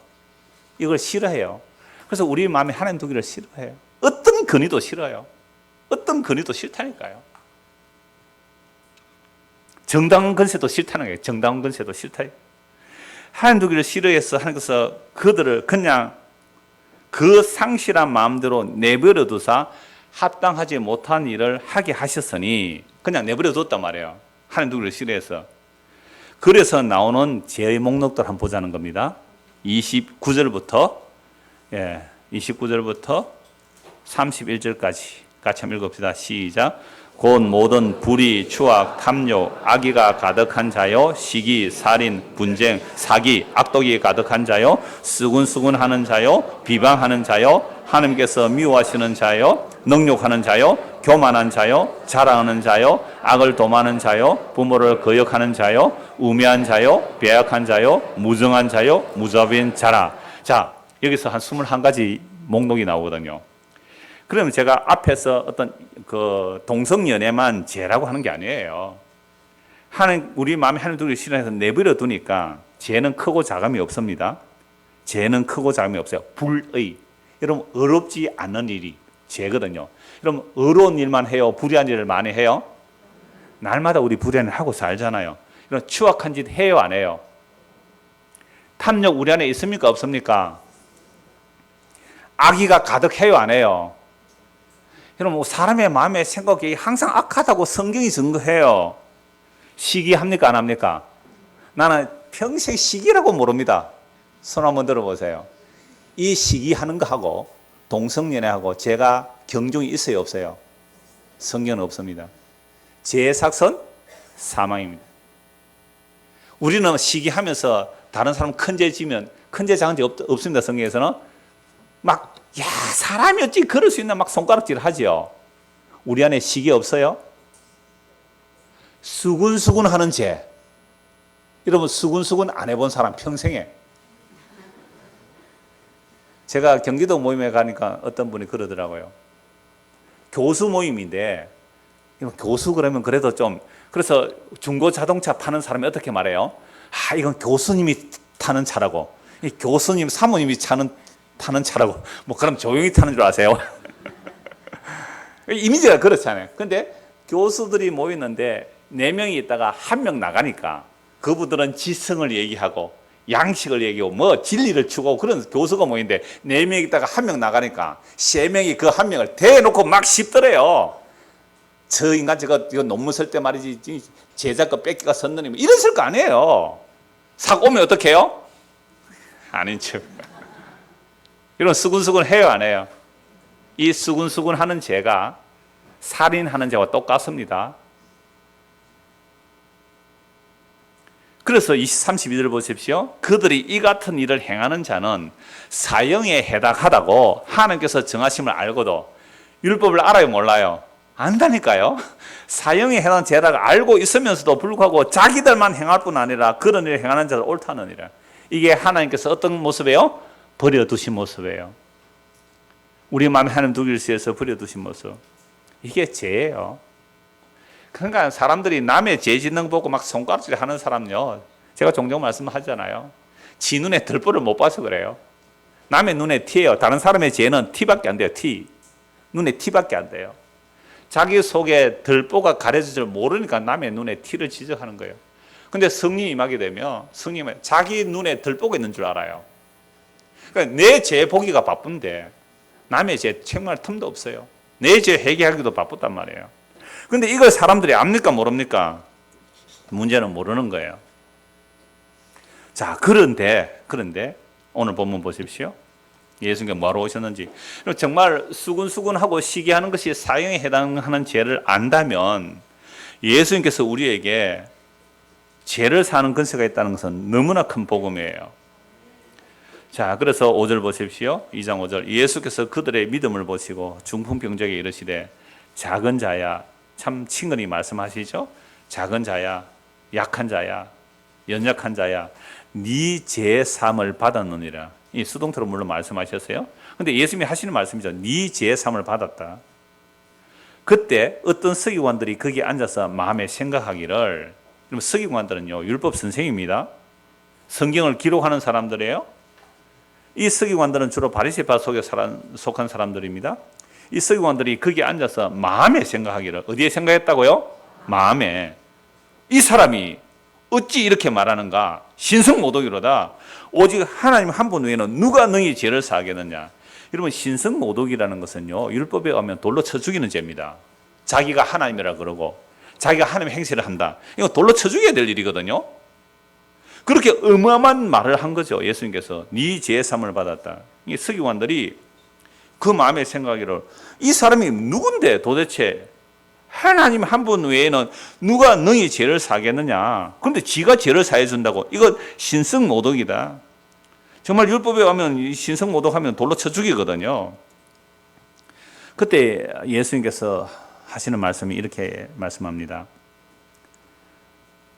이걸 싫어해요. 그래서 우리 마음에 하나님 두기를 싫어해요. 어떤 근위도 싫어요. 어떤 근위도 싫다니까요. 정당한 건세도 싫다는 거예요. 정당한 건세도 싫다. 하나님 두기를 싫어해서 하나님께서 그들을 그냥 그 상실한 마음대로 내버려 두사 합당하지 못한 일을 하게 하셨으니 그냥 내버려 뒀단 말이에요. 하나님 두기를 싫어해서. 그래서 나오는 죄의 목록들 한번 보자는 겁니다. 29절부터 29절부터 31절까지 같이 한번 읽읍시다. 시작. 곧 모든 불의, 추악, 탐욕, 악의가 가득한 자요, 시기, 살인, 분쟁, 사기, 악독이 가득한 자요, 수군수군하는 자요, 비방하는 자요, 하나님께서 미워하시는 자요, 능욕하는 자요, 교만한 자요, 자랑하는 자요, 악을 도마는 자요, 부모를 거역하는 자요, 우매한 자요, 배약한 자요, 무정한 자요, 무자비한 자라. 자, 여기서 한 21가지 목록이 나오거든요. 그러면 제가 앞에서 어떤 그 동성연애만 죄라고 하는 게 아니에요. 우리 마음에 하나님 두기를 싫어해서 내버려 두니까 죄는 크고 작음이 없습니다. 죄는 크고 작음이 없어요. 불의. 여러분, 어렵지 않은 일이 죄거든요. 여러분, 어려운 일만 해요? 불의한 일을 많이 해요? 날마다 우리 불의한 일 하고 살잖아요. 이런 추악한 짓 해요, 안 해요? 탐욕 우리 안에 있습니까, 없습니까? 악의가 가득해요, 안 해요? 여러분, 사람의 마음의 생각이 항상 악하다고 성경이 증거해요. 시기합니까, 안 합니까? 나는 평생 시기라고 모릅니다. 손 한번 들어보세요. 이 시기하는 거하고 동성연애하고 제가 경중이 있어요, 없어요? 성경은 없습니다. 죄의 삭선 사망입니다. 우리는 시기하면서 다른 사람 큰 죄 지면 큰 죄 작은 죄 없습니다. 성경에서는 막 사람이 어찌 그럴 수 있나 막 손가락질 하지요. 우리 안에 시기 없어요? 수군수군 하는 죄. 여러분, 수군수군 안 해본 사람 평생에. 제가 경기도 모임에 가니까 어떤 분이 그러더라고요. 교수 모임인데 교수 그러면 그래도 좀, 그래서 중고 자동차 파는 사람이 어떻게 말해요? 이건 교수님이 타는 차라고. 이 교수님, 사모님이 타는 차라고. 뭐 그럼 조용히 타는 줄 아세요? 이미지가 그렇잖아요. 근데 교수들이 모이는데 4명이 있다가 1명 나가니까 그분들은 지성을 얘기하고 양식을 얘기하고 뭐 진리를 추구하고 그런 교수가 모이는데 4명 있다가 1명 나가니까 3명이 그 1명을 대놓고 막 씹더래요. 저 인간 이거 논문 쓸 때 말이지 제자 거 뺏기가 섰느니 이랬을 거 아니에요. 사고 오면 어떻게 해요? 아닌 척. 이런 수군수군 해요, 안 해요? 이 수군수군 하는 죄가 살인하는 죄와 똑같습니다. 그래서 32절 보십시오. 그들이 이 같은 일을 행하는 자는 사형에 해당하다고 하나님께서 정하심을 알고도 율법을 알아요, 몰라요? 안다니까요. 사형에 해당하는 죄라고 알고 있으면서도 불구하고 자기들만 행할 뿐 아니라 그런 일을 행하는 자들 옳다는 일이에요. 이게 하나님께서 어떤 모습이에요? 버려두신 모습이에요. 우리 마음에 하나님 두기를 위해서 버려두신 모습. 이게 죄예요. 그러니까 사람들이 남의 죄 짓는 거 보고 막 손가락질 하는 사람요, 제가 종종 말씀하잖아요. 지 눈에 들보를 못 봐서 그래요. 남의 눈에 티예요. 다른 사람의 죄는 티밖에 안 돼요. 티. 눈에 티밖에 안 돼요. 자기 속에 들보가 가려질 줄 모르니까 남의 눈에 티를 지적하는 거예요. 근데 성령이 임하게 되면 성령은 자기 눈에 들보가 있는 줄 알아요. 그러니까 내 죄 보기가 바쁜데 남의 죄 책망할 틈도 없어요. 내 죄 회개하기도 바쁘단 말이에요. 근데 이걸 사람들이 압니까, 모릅니까? 문제는 모르는 거예요. 자, 그런데 오늘 본문 보십시오. 예수님께서 뭐하러 오셨는지. 정말 수군수군하고 시기하는 것이 사형에 해당하는 죄를 안다면 예수님께서 우리에게 죄를 사는 근세가 있다는 것은 너무나 큰 복음이에요. 자, 그래서 5절 보십시오. 2장 5절. 예수께서 그들의 믿음을 보시고 중풍병자에게 이르시되 작은 자야, 참 친근히 말씀하시죠. 작은 자야, 약한 자야, 연약한 자야, 네 죄 사함을 받았느니라. 이 수동태로 물론 말씀하셨어요. 근데 예수님이 하시는 말씀이죠. 네 죄 사함을 받았다. 그때 어떤 서기관들이 거기에 앉아서 마음에 생각하기를, 그럼 서기관들은요, 율법 선생입니다. 성경을 기록하는 사람들이에요. 이 서기관들은 주로 바리새파 속에 속한 사람들입니다. 이 서기관들이 거기에 앉아서 마음에 생각하기를, 어디에 생각했다고요? 마음에. 이 사람이 어찌 이렇게 말하는가? 신성모독이로다. 오직 하나님 한 분 외에는 누가 능히 죄를 사하겠느냐? 여러분, 신성모독이라는 것은요, 율법에 가면 돌로 쳐 죽이는 죄입니다. 자기가 하나님이라 그러고 자기가 하나님의 행세를 한다. 이거 돌로 쳐 죽여야 될 일이거든요. 그렇게 어마어마한 말을 한 거죠. 예수님께서 네 죄 사함을 받았다. 이 서기관들이 그 마음에 생각하기를, 이 사람이 누군데 도대체 하나님 한 분 외에는 누가 능히 죄를 사겠느냐. 그런데 지가 죄를 사해 준다고. 이건 신성모독이다. 정말 율법에 가면 신성모독하면 돌로 쳐 죽이거든요. 그때 예수님께서 하시는 말씀이 이렇게 말씀합니다.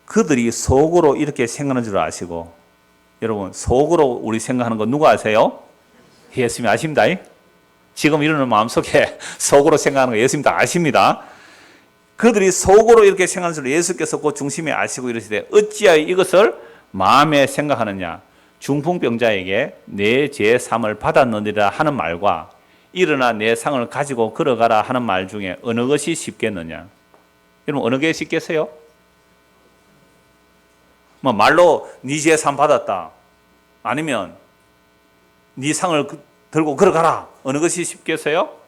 그들이 속으로 이렇게 생각하는 줄 아시고, 여러분, 속으로 우리 생각하는 거 누가 아세요? 예수님이 아십니다. 지금 이러는 마음속에 속으로 생각하는 거 예수님 다 아십니다. 그들이 속으로 이렇게 생각하는 줄 예수께서 그 중심에 아시고 이러시되 어찌하여 이것을 마음에 생각하느냐. 중풍병자에게 내 죄 사함을 받았느니라 하는 말과 일어나 내 상을 가지고 걸어가라 하는 말 중에 어느 것이 쉽겠느냐. 여러분, 어느 게 쉽겠어요? 뭐 말로 네 죄 사함 받았다, 아니면 네 상을 들고 걸어가라, 어느 것이 쉽겠어요?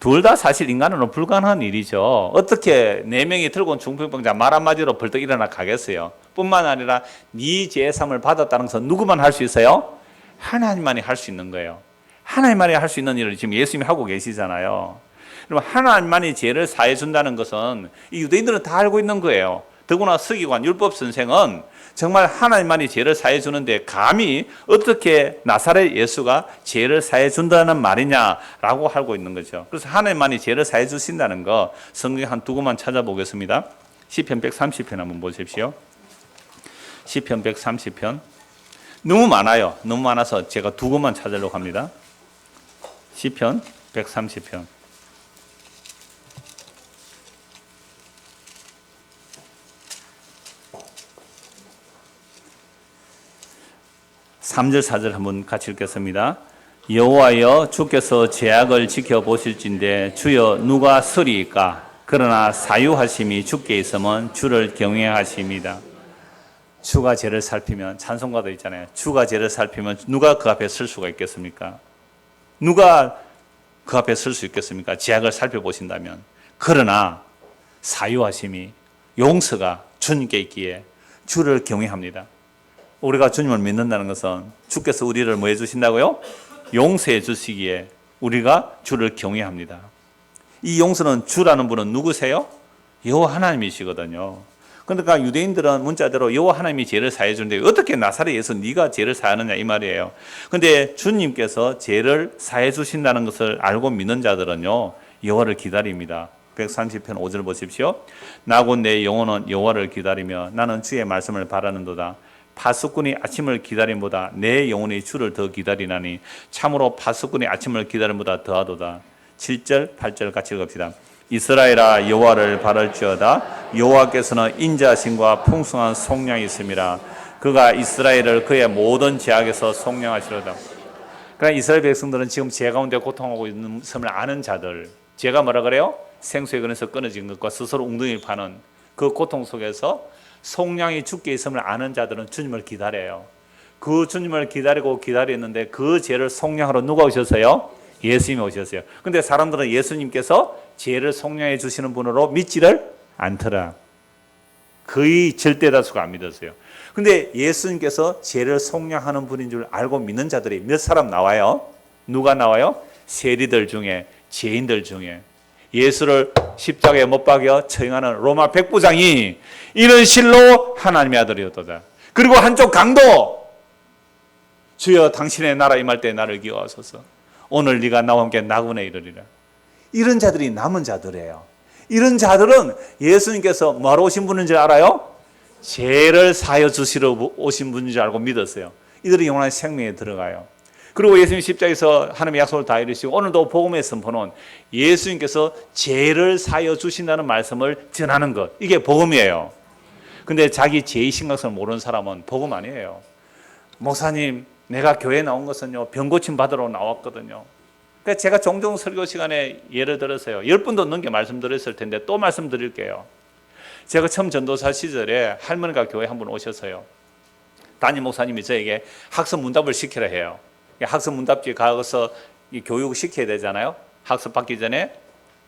둘 다 사실 인간으로는 불가능한 일이죠. 어떻게 4명이 들고 온 중풍병자 말 한마디로 벌떡 일어나 가겠어요? 뿐만 아니라 네 죄 사함을 받았다는 것은 누구만 할 수 있어요? 하나님만이 할 수 있는 거예요. 하나님만이 할 수 있는 일을 지금 예수님이 하고 계시잖아요. 그럼 하나님만이 죄를 사해 준다는 것은 이 유대인들은 다 알고 있는 거예요. 더구나 서기관 율법 선생은 정말 하나님만이 죄를 사해 주는데 감히 어떻게 나사렛 예수가 죄를 사해 준다는 말이냐라고 알고 있는 거죠. 그래서 하나님만이 죄를 사해 주신다는 거 성경에 한 두 곳만 찾아보겠습니다. 시편 130편 한번 보십시오. 시편 130편. 너무 많아요. 너무 많아서 제가 두 곳만 찾으려고 합니다. 시편 130편. 3절 4절 한번 같이 읽겠습니다. 여호와여, 주께서 죄악을 지켜보실진대 주여 누가 서리이까? 그러나 사유하심이 주께 있으면 주를 경외하심이다. 주가 죄를 살피면, 찬송가도 있잖아요. 주가 죄를 살피면 누가 그 앞에 설 수가 있겠습니까? 누가 그 앞에 설 수 있겠습니까? 죄악을 살펴보신다면. 그러나 사유하심이, 용서가 주님께 있기에 주를 경외합니다. 우리가 주님을 믿는다는 것은 주께서 우리를 뭐 해주신다고요? 용서해 주시기에 우리가 주를 경외합니다. 이 용서는 주라는 분은 누구세요? 여호와 하나님이시거든요. 그러니까 유대인들은 문자대로 여호와 하나님이 죄를 사해 주는데 어떻게 나사렛 예수 네가 죄를 사하느냐 이 말이에요. 근데 주님께서 죄를 사해 주신다는 것을 알고 믿는 자들은요, 여호와를 기다립니다. 130편 5절 보십시오. 나곧 내 영혼은 여호와를 기다리며 나는 주의 말씀을 바라는도다. 파수꾼이 아침을 기다림보다 내 영혼이 주를 더 기다리나니 참으로 파수꾼이 아침을 기다림보다 더하도다. 7절 8절 같이 읽읍시다. 이스라엘아, 여호와를 바랄지어다. 여호와께서는 인자하심과 풍성한 속량이 있음이라. 그가 이스라엘을 그의 모든 죄악에서 속량하시로다. 그러니까 이스라엘 백성들은 지금 죄 가운데 고통하고 있는 것을 아는 자들, 죄가 뭐라 그래요? 생수에 근해서 끊어진 것과 스스로 웅덩이를 파는 그 고통 속에서 속량이 주께 있음을 아는 자들은 주님을 기다려요. 그 주님을 기다렸는데 그 죄를 속량하러 누가 오셨어요? 예수님이 오셨어요. 근데 사람들은 예수님께서 죄를 속량해 주시는 분으로 믿지를 않더라. 거의 절대 다수가 안 믿었어요. 근데 예수님께서 죄를 속량하는 분인 줄 알고 믿는 자들이 몇 사람 나와요? 누가 나와요? 세리들 중에, 죄인들 중에. 예수를 십자가에 못 박여 처형하는 로마 백부장이 이는 실로 하나님의 아들이었도다. 그리고 한쪽 강도, 주여 당신의 나라 임할 때 나를 기억하소서. 오늘 네가 나와 함께 나군에 이르리라. 이런 자들이 남은 자들이에요. 이런 자들은 예수님께서 뭐하러 오신 분인지 알아요? 죄를 사하여 주시러 오신 분인 줄 알고 믿었어요. 이들이 영원한 생명에 들어가요. 그리고 예수님 십자가에서 하나님의 약속을 다 이루시고 오늘도 복음의 선포는 예수님께서 죄를 사하여 주신다는 말씀을 전하는 것, 이게 복음이에요. 근데 자기 죄의 심각성을 모르는 사람은 복음 아니에요. 목사님, 내가 교회 나온 것은요, 병고침 받으러 나왔거든요. 그러니까 제가 종종 설교 시간에 예를 들었어요. 10분도 넘게 말씀드렸을 텐데 또 말씀드릴게요. 제가 처음 전도사 시절에 할머니가 교회 한 분 오셨어요. 담임 목사님이 저에게 학습 문답을 시키라 해요. 학습 문답지 가서 교육을 시켜야 되잖아요. 학습 받기 전에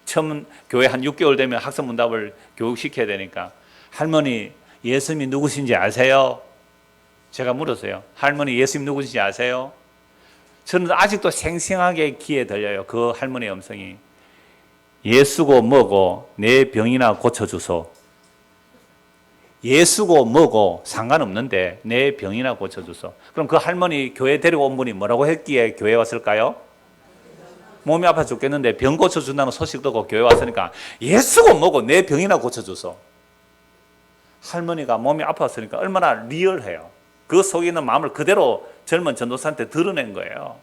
처음 교회 한 6개월 되면 학습 문답을 교육시켜야 되니까, 할머니 예수님이 누구신지 아세요? 제가 물었어요. 할머니 예수님 누구신지 아세요? 저는 아직도 생생하게 귀에 들려요. 그 할머니의 음성이. 예수고 뭐고 내 병이나 고쳐주소. 예수고 뭐고 상관없는데 내 병이나 고쳐주소. 그럼 그 할머니 교회 데리고 온 분이 뭐라고 했기에 교회 왔을까요? 몸이 아파 죽겠는데 병 고쳐준다는 소식 듣고 교회 왔으니까 예수고 뭐고 내 병이나 고쳐주소. 할머니가 몸이 아팠으니까 얼마나 리얼해요. 그 속에 있는 마음을 그대로 젊은 전도사한테 드러낸 거예요.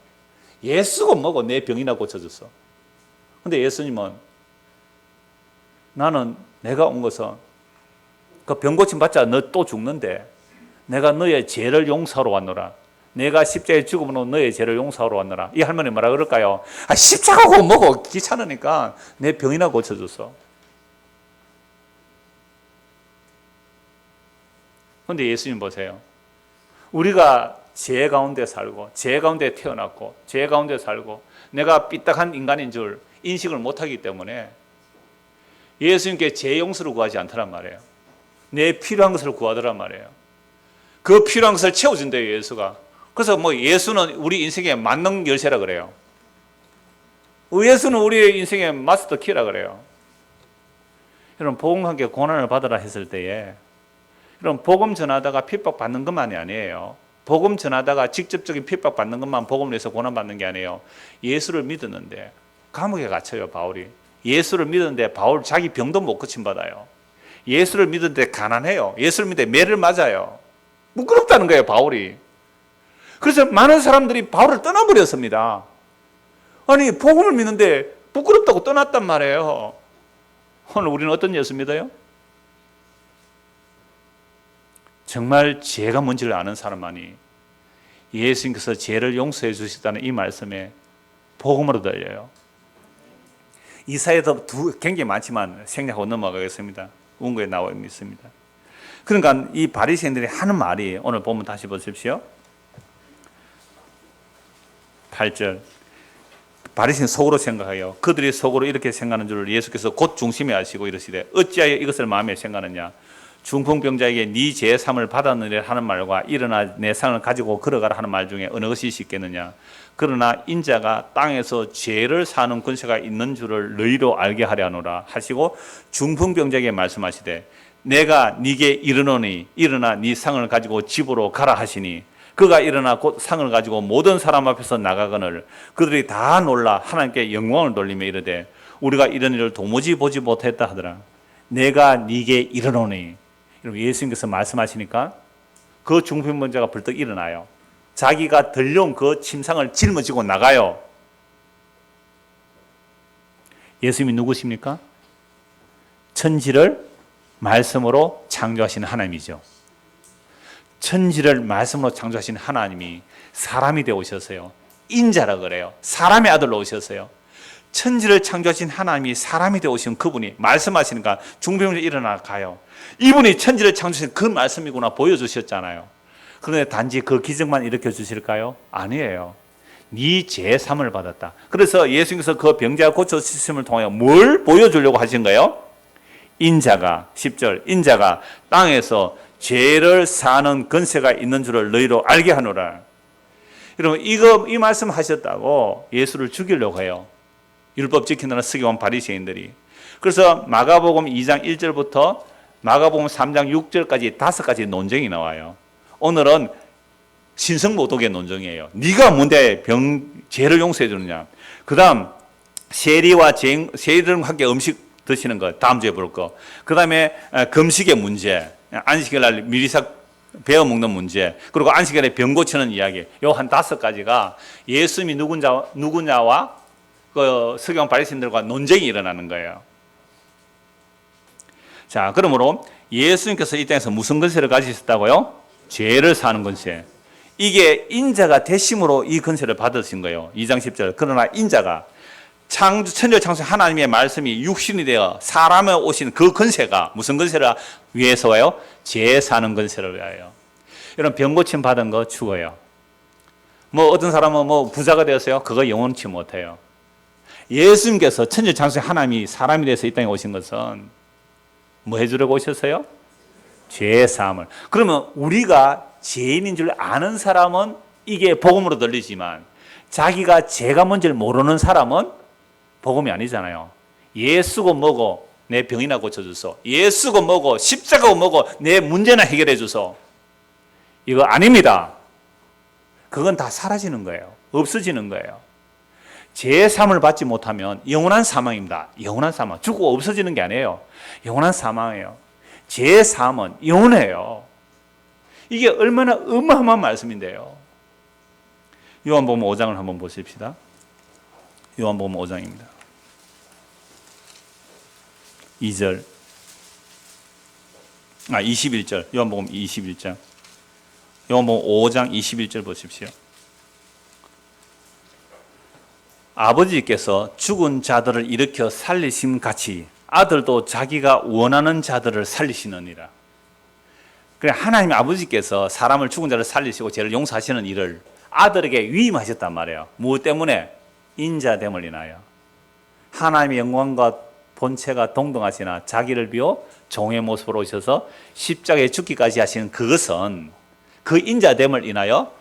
예수고 뭐고 내 병이나 고쳐줬어. 근데 예수님은, 나는 내가 온 것은 그 병 고침 받자 너 또 죽는데 내가 너의 죄를 용서하러 왔노라. 내가 십자가에 죽음으로 너의 죄를 용서하러 왔노라. 이 할머니 뭐라 그럴까요? 십자가고 뭐고 귀찮으니까 내 병이나 고쳐줬어. 근데 예수님 보세요. 우리가 죄 가운데 살고 죄 가운데 태어났고 죄 가운데 살고 내가 삐딱한 인간인 줄 인식을 못하기 때문에 예수님께 죄 용서를 구하지 않더란 말이에요. 내 필요한 것을 구하더란 말이에요. 그 필요한 것을 채워준대요, 예수가. 그래서 뭐 예수는 우리 인생의 만능 열쇠라 그래요. 예수는 우리 인생의 마스터 키라 그래요. 여러분, 복음과 함께 고난을 받으라 했을 때에, 여러분, 복음 전하다가 핍박받는 것만이 아니에요. 복음 전하다가 직접적인 핍박받는 것만 복음을 위해서 고난받는 게 아니에요. 예수를 믿었는데 감옥에 갇혀요, 바울이. 예수를 믿었는데 바울 자기 병도 못 고침받아요. 예수를 믿었는데 가난해요. 예수를 믿는데 매를 맞아요. 부끄럽다는 거예요, 바울이. 그래서 많은 사람들이 바울을 떠나버렸습니다. 아니, 복음을 믿는데 부끄럽다고 떠났단 말이에요. 오늘 우리는 어떤 예수 믿어요? 정말 죄가 뭔지를 아는 사람만이 예수님께서 죄를 용서해 주시다는 이 말씀에 복음으로 들려요. 이사야도 굉장히 많지만 생략하고 넘어가겠습니다. 원고에 나와 있습니다. 그러니까 이 바리새인들이 하는 말이, 오늘 보면 다시 보십시오. 8절. 바리새인 속으로 생각해요. 그들이 속으로 이렇게 생각하는 줄을 예수께서 곧 중심에 아시고 이러시되, 어찌하여 이것을 마음에 생각하느냐? 중풍병자에게 네 죄의 삶을 받았느니라 하는 말과 일어나 내 상을 가지고 걸어가라 하는 말 중에 어느 것이 쉽겠느냐? 그러나 인자가 땅에서 죄를 사는 권세가 있는 줄을 너희로 알게 하려 하노라 하시고, 중풍병자에게 말씀하시되 내가 네게 이르노니 일어나 네 상을 가지고 집으로 가라 하시니, 그가 일어나 곧 상을 가지고 모든 사람 앞에서 나가거늘 그들이 다 놀라 하나님께 영광을 돌리며 이르되 우리가 이런 일을 도무지 보지 못했다 하더라. 내가 네게 이르노니. 예수님께서 말씀하시니까 그 중풍병자가 벌떡 일어나요. 자기가 들려온 그 침상을 짊어지고 나가요. 예수님이 누구십니까? 천지를 말씀으로 창조하신 하나님이죠. 천지를 말씀으로 창조하신 하나님이 사람이 되어 오셨어요. 인자라 그래요. 사람의 아들로 오셨어요. 천지를 창조하신 하나님이 사람이 되어 오신 그분이 말씀하시니까 중풍병자 일어나 가요. 이분이 천지를 창조하신 그 말씀이구나 보여주셨잖아요. 그런데 단지 그 기적만 일으켜 주실까요? 아니에요. 네 죄 사함을 받았다. 그래서 예수님께서 그 병자 고쳐주심을 통하여 뭘 보여주려고 하신 거예요? 인자가, 10절, 인자가 땅에서 죄를 사는 권세가 있는 줄을 너희로 알게 하노라. 여러분, 이 말씀 하셨다고 예수를 죽이려고 해요. 율법 지킨다는 서기관 바리새인들이. 그래서 마가복음 2장 1절부터 마가복음 3장 6절까지 5가지 논쟁이 나와요. 오늘은 신성모독의 논쟁이에요. 네가 뭔데 죄를 용서해 주느냐. 그 다음 세리와 함께 음식 드시는 거 다음 주에 볼 거. 그 다음에 금식의 문제. 안식일 날 미리삭 베어 먹는 문제, 그리고 안식일에 병 고치는 이야기, 요 한 5가지가 예수님이 누구냐와 그 서기관 바리새인들과 논쟁이 일어나는 거예요. 자, 그러므로 예수님께서 이 땅에서 무슨 권세를 가지셨다고요? 죄를 사는 권세. 이게 인자가 되심으로 이 권세를 받으신 거예요. 2장 10절. 그러나 인자가 천지를 창조 하나님의 말씀이 육신이 되어 사람에 오신 그 권세가 무슨 권세를 위해서 와요? 죄 사는 권세를 위하여. 이런 병 고침 받은 거 죽어요. 뭐 어떤 사람은 뭐 부자가 되었어요? 그거 영원치 못해요. 예수님께서 천지 창조 하나님이 사람이 돼서 이 땅에 오신 것은 뭐 해주려고 오셨어요? 죄 사함을. 그러면 우리가 죄인인 줄 아는 사람은 이게 복음으로 들리지만 자기가 죄가 뭔지를 모르는 사람은 복음이 아니잖아요. 예수고 뭐고 내 병이나 고쳐주소. 예수고 뭐고 십자가고 뭐고 내 문제나 해결해 주소. 이거 아닙니다. 그건 다 사라지는 거예요. 없어지는 거예요. 죄 사함을 받지 못하면 영원한 사망입니다. 영원한 사망. 죽고 없어지는 게 아니에요. 영원한 사망이에요. 죄 사함은 영원해요. 이게 얼마나 어마어마한 말씀인데요. 요한복음 5장을 한번 보십시다. 요한복음 5장입니다. 2절, 21절, 요한복음 21장. 요한복음 5장 21절 보십시오. 아버지께서 죽은 자들을 일으켜 살리심 같이 아들도 자기가 원하는 자들을 살리시느니라. 그래, 하나님 아버지께서 사람을 죽은 자를 살리시고 죄를 용서하시는 일을 아들에게 위임하셨단 말이에요. 무엇 때문에? 인자됨을 인하여. 하나님의 영광과 본체가 동등하시나 자기를 비워 종의 모습으로 오셔서 십자가에 죽기까지 하시는 그것은 그 인자됨을 인하여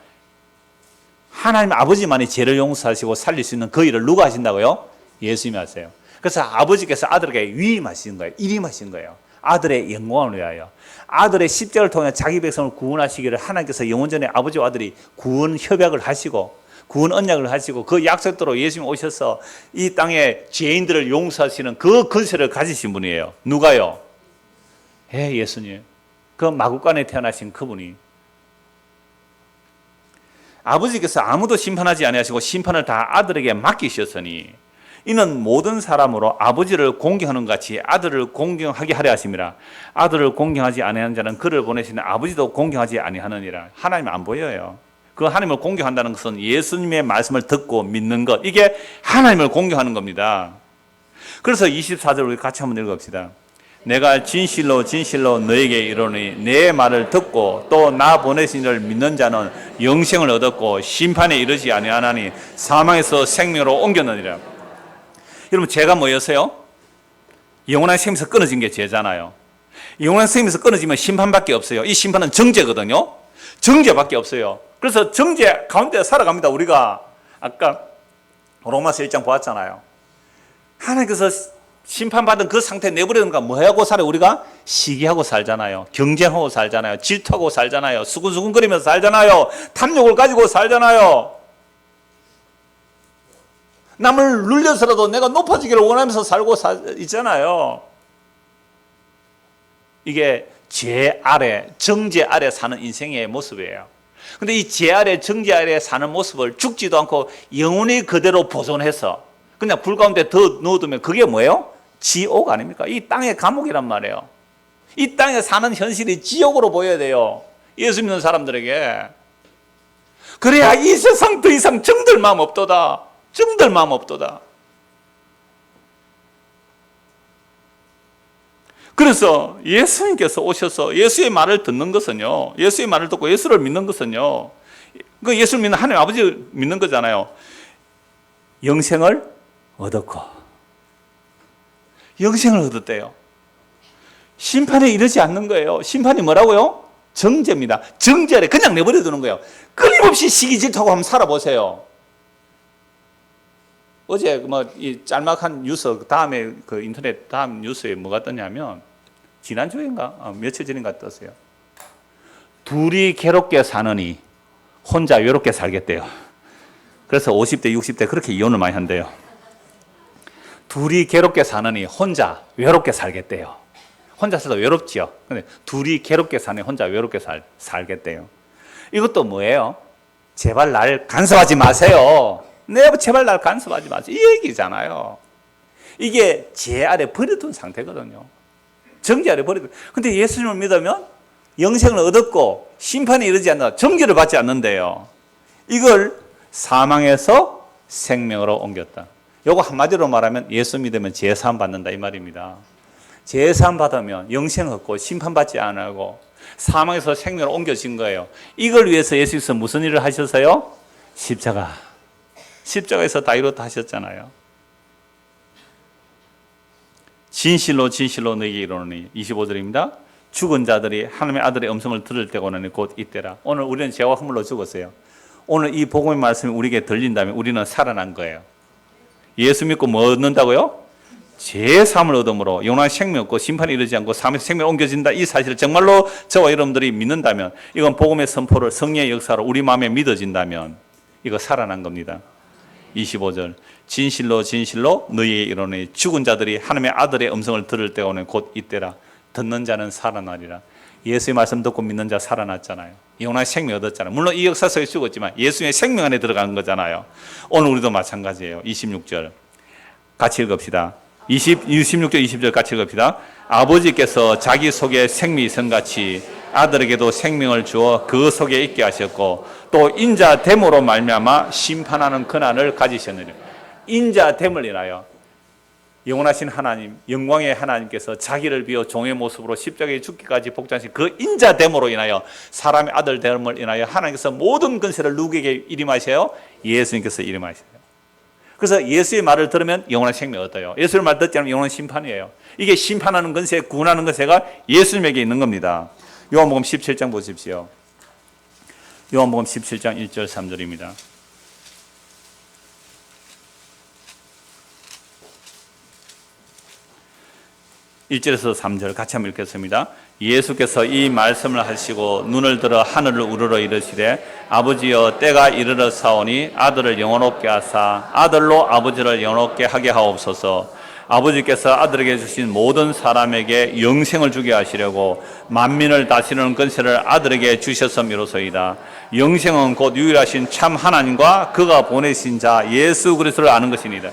하나님 아버지만이 죄를 용서하시고 살릴 수 있는 그 일을 누가 하신다고요? 예수님이 하세요. 그래서 아버지께서 아들에게 위임하신 거예요. 일임하신 거예요. 아들의 영광을 위하여. 아들의 십자가를 통해 자기 백성을 구원하시기를 하나님께서 영원전에 아버지와 아들이 구원 협약을 하시고 구원 언약을 하시고 그 약속대로 예수님 오셔서 이 땅에 죄인들을 용서하시는 그 권세를 가지신 분이에요. 누가요? 예수님. 그 마구간에 태어나신 그분이. 아버지께서 아무도 심판하지 아니하시고 심판을 다 아들에게 맡기셨으니 이는 모든 사람으로 아버지를 공경하는 것 같이 아들을 공경하게 하려 하심이라. 아들을 공경하지 아니하는 자는 그를 보내시는 아버지도 공경하지 아니하느니라. 하나님 안 보여요. 그 하나님을 공경한다는 것은 예수님의 말씀을 듣고 믿는 것, 이게 하나님을 공경하는 겁니다. 그래서 24절 우리 같이 한번 읽읍시다. 내가 진실로 진실로 너에게 이르노니 내 말을 듣고 또 나 보내신 이를 믿는 자는 영생을 얻었고 심판에 이르지 아니하나니 사망에서 생명으로 옮겼느니라. 여러분, 죄가 뭐였어요? 영원한 생명에서 끊어진 게 죄잖아요. 영원한 생명에서 끊어지면 심판밖에 없어요. 이 심판은 정죄거든요. 정죄밖에 없어요. 그래서 정죄 가운데 살아갑니다. 우리가 아까 로마서 1장 보았잖아요. 하나님께서 심판받은 그 상태에 내버리는가 뭐하고 살아요? 우리가 시기하고 살잖아요. 경쟁하고 살잖아요. 질투하고 살잖아요. 수근수근거리면서 살잖아요. 탐욕을 가지고 살잖아요. 남을 눌려서라도 내가 높아지기를 원하면서 살고 있잖아요. 이게 죄 아래, 정죄 아래 사는 인생의 모습이에요. 근데 이 죄 아래, 정죄 아래 사는 모습을 죽지도 않고 영원히 그대로 보존해서 그냥 불 가운데 더 넣어두면 그게 뭐예요? 지옥 아닙니까? 이 땅의 감옥이란 말이에요. 이 땅에 사는 현실이 지옥으로 보여야 돼요. 예수 믿는 사람들에게. 그래야 이 세상 더 이상 정들 마음 없도다. 정들 마음 없도다. 그래서 예수님께서 오셔서 예수의 말을 듣는 것은요, 예수의 말을 듣고 예수를 믿는 것은요, 그 예수를 믿는 하나님 아버지를 믿는 거잖아요. 영생을 얻었고, 영생을 얻었대요. 심판에 이르지 않는 거예요. 심판이 뭐라고요? 정죄입니다. 정죄를 그냥 내버려 두는 거예요. 끊임없이 시기 질투하고 한번 살아보세요. 어제 이 짤막한 뉴스 다음에 그 인터넷 다음 뉴스에 뭐가 떴냐면 지난주인가 며칠 전인가 떴어요. 둘이 괴롭게 사느니 혼자 외롭게 살겠대요. 그래서 50대 60대 그렇게 이혼을 많이 한대요. 둘이 괴롭게 사느니 혼자 외롭게 살겠대요. 혼자 살다 외롭지요. 근데 둘이 괴롭게 사네, 혼자 외롭게 살겠대요. 이것도 뭐예요? 제발 날 간섭하지 마세요. 네, 제발 날 간섭하지 마세요. 이 얘기잖아요. 이게 제 아래 버려둔 상태거든요. 정죄 아래 버려둔. 근데 예수님을 믿으면 영생을 얻었고 심판이 이르지 않는다. 정죄를 받지 않는데요. 이걸 사망에서 생명으로 옮겼다. 요거 한마디로 말하면 예수 믿으면 제사함 받는다 이 말입니다. 제사함 받으면 영생 얻고 심판받지 않고 사망에서 생명으로 옮겨진 거예요. 이걸 위해서 예수께서 무슨 일을 하셨어요? 십자가에서 다 이뤘다 하셨잖아요. 진실로 진실로 너에게 이르노니 25절입니다. 죽은 자들이 하나님의 아들의 음성을 들을 때가 오나니 곧 이때라. 오늘 우리는 죄와 허물로 죽었어요. 오늘 이 복음의 말씀이 우리에게 들린다면 우리는 살아난 거예요. 예수 믿고 뭐 얻는다고요? 죄 사함을 얻음으로 영원한 생명 없고 심판이 이르지 않고 삶에서 생명이 옮겨진다. 이 사실을 정말로 저와 여러분들이 믿는다면, 이건 복음의 선포를 성령의 역사로 우리 마음에 믿어진다면 이거 살아난 겁니다. 25절 진실로 진실로 너희에게 이르노니 죽은 자들이 하나님의 아들의 음성을 들을 때가 오는 곧 이때라. 듣는 자는 살아나리라. 예수의 말씀 듣고 믿는 자 살아났잖아요. 영원한 생명 얻었잖아요. 물론 이 역사 속에 죽었지만 예수의 생명 안에 들어간 거잖아요. 오늘 우리도 마찬가지예요. 26절 같이 읽읍시다. 26절 20절 같이 읽읍시다. 아버지께서 자기 속에 생명이 있음같이 아들에게도 생명을 주어 그 속에 있게 하셨고 또 인자됨으로 말미암아 심판하는 권한을 가지셨느니라. 인자됨을 인하여 영원하신 하나님, 영광의 하나님께서 자기를 비워 종의 모습으로 십자가에 죽기까지 복장하신 그 인자됨으로 인하여 사람의 아들됨을 인하여 하나님께서 모든 권세를 누구에게 이름하셔요? 예수님께서 이름하셔요. 그래서 예수의 말을 들으면 영원한 생명을 얻어요. 예수의 말 듣지 않으면 영원한 심판이에요. 이게 심판하는 권세, 구원하는 권세가 예수님에게 있는 겁니다. 요한복음 17장 보십시오. 요한복음 17장 1절 3절입니다. 1절에서 3절 같이 한번 읽겠습니다. 예수께서 이 말씀을 하시고 눈을 들어 하늘을 우러러 이르시되 아버지여 때가 이르러 사오니 아들을 영원롭게 하사 아들로 아버지를 영원롭게 하게 하옵소서. 아버지께서 아들에게 주신 모든 사람에게 영생을 주게 하시려고 만민을 다스리는 권세를 아들에게 주셨음이로소이다. 영생은 곧 유일하신 참 하나님과 그가 보내신 자 예수 그리스도를 아는 것이니라.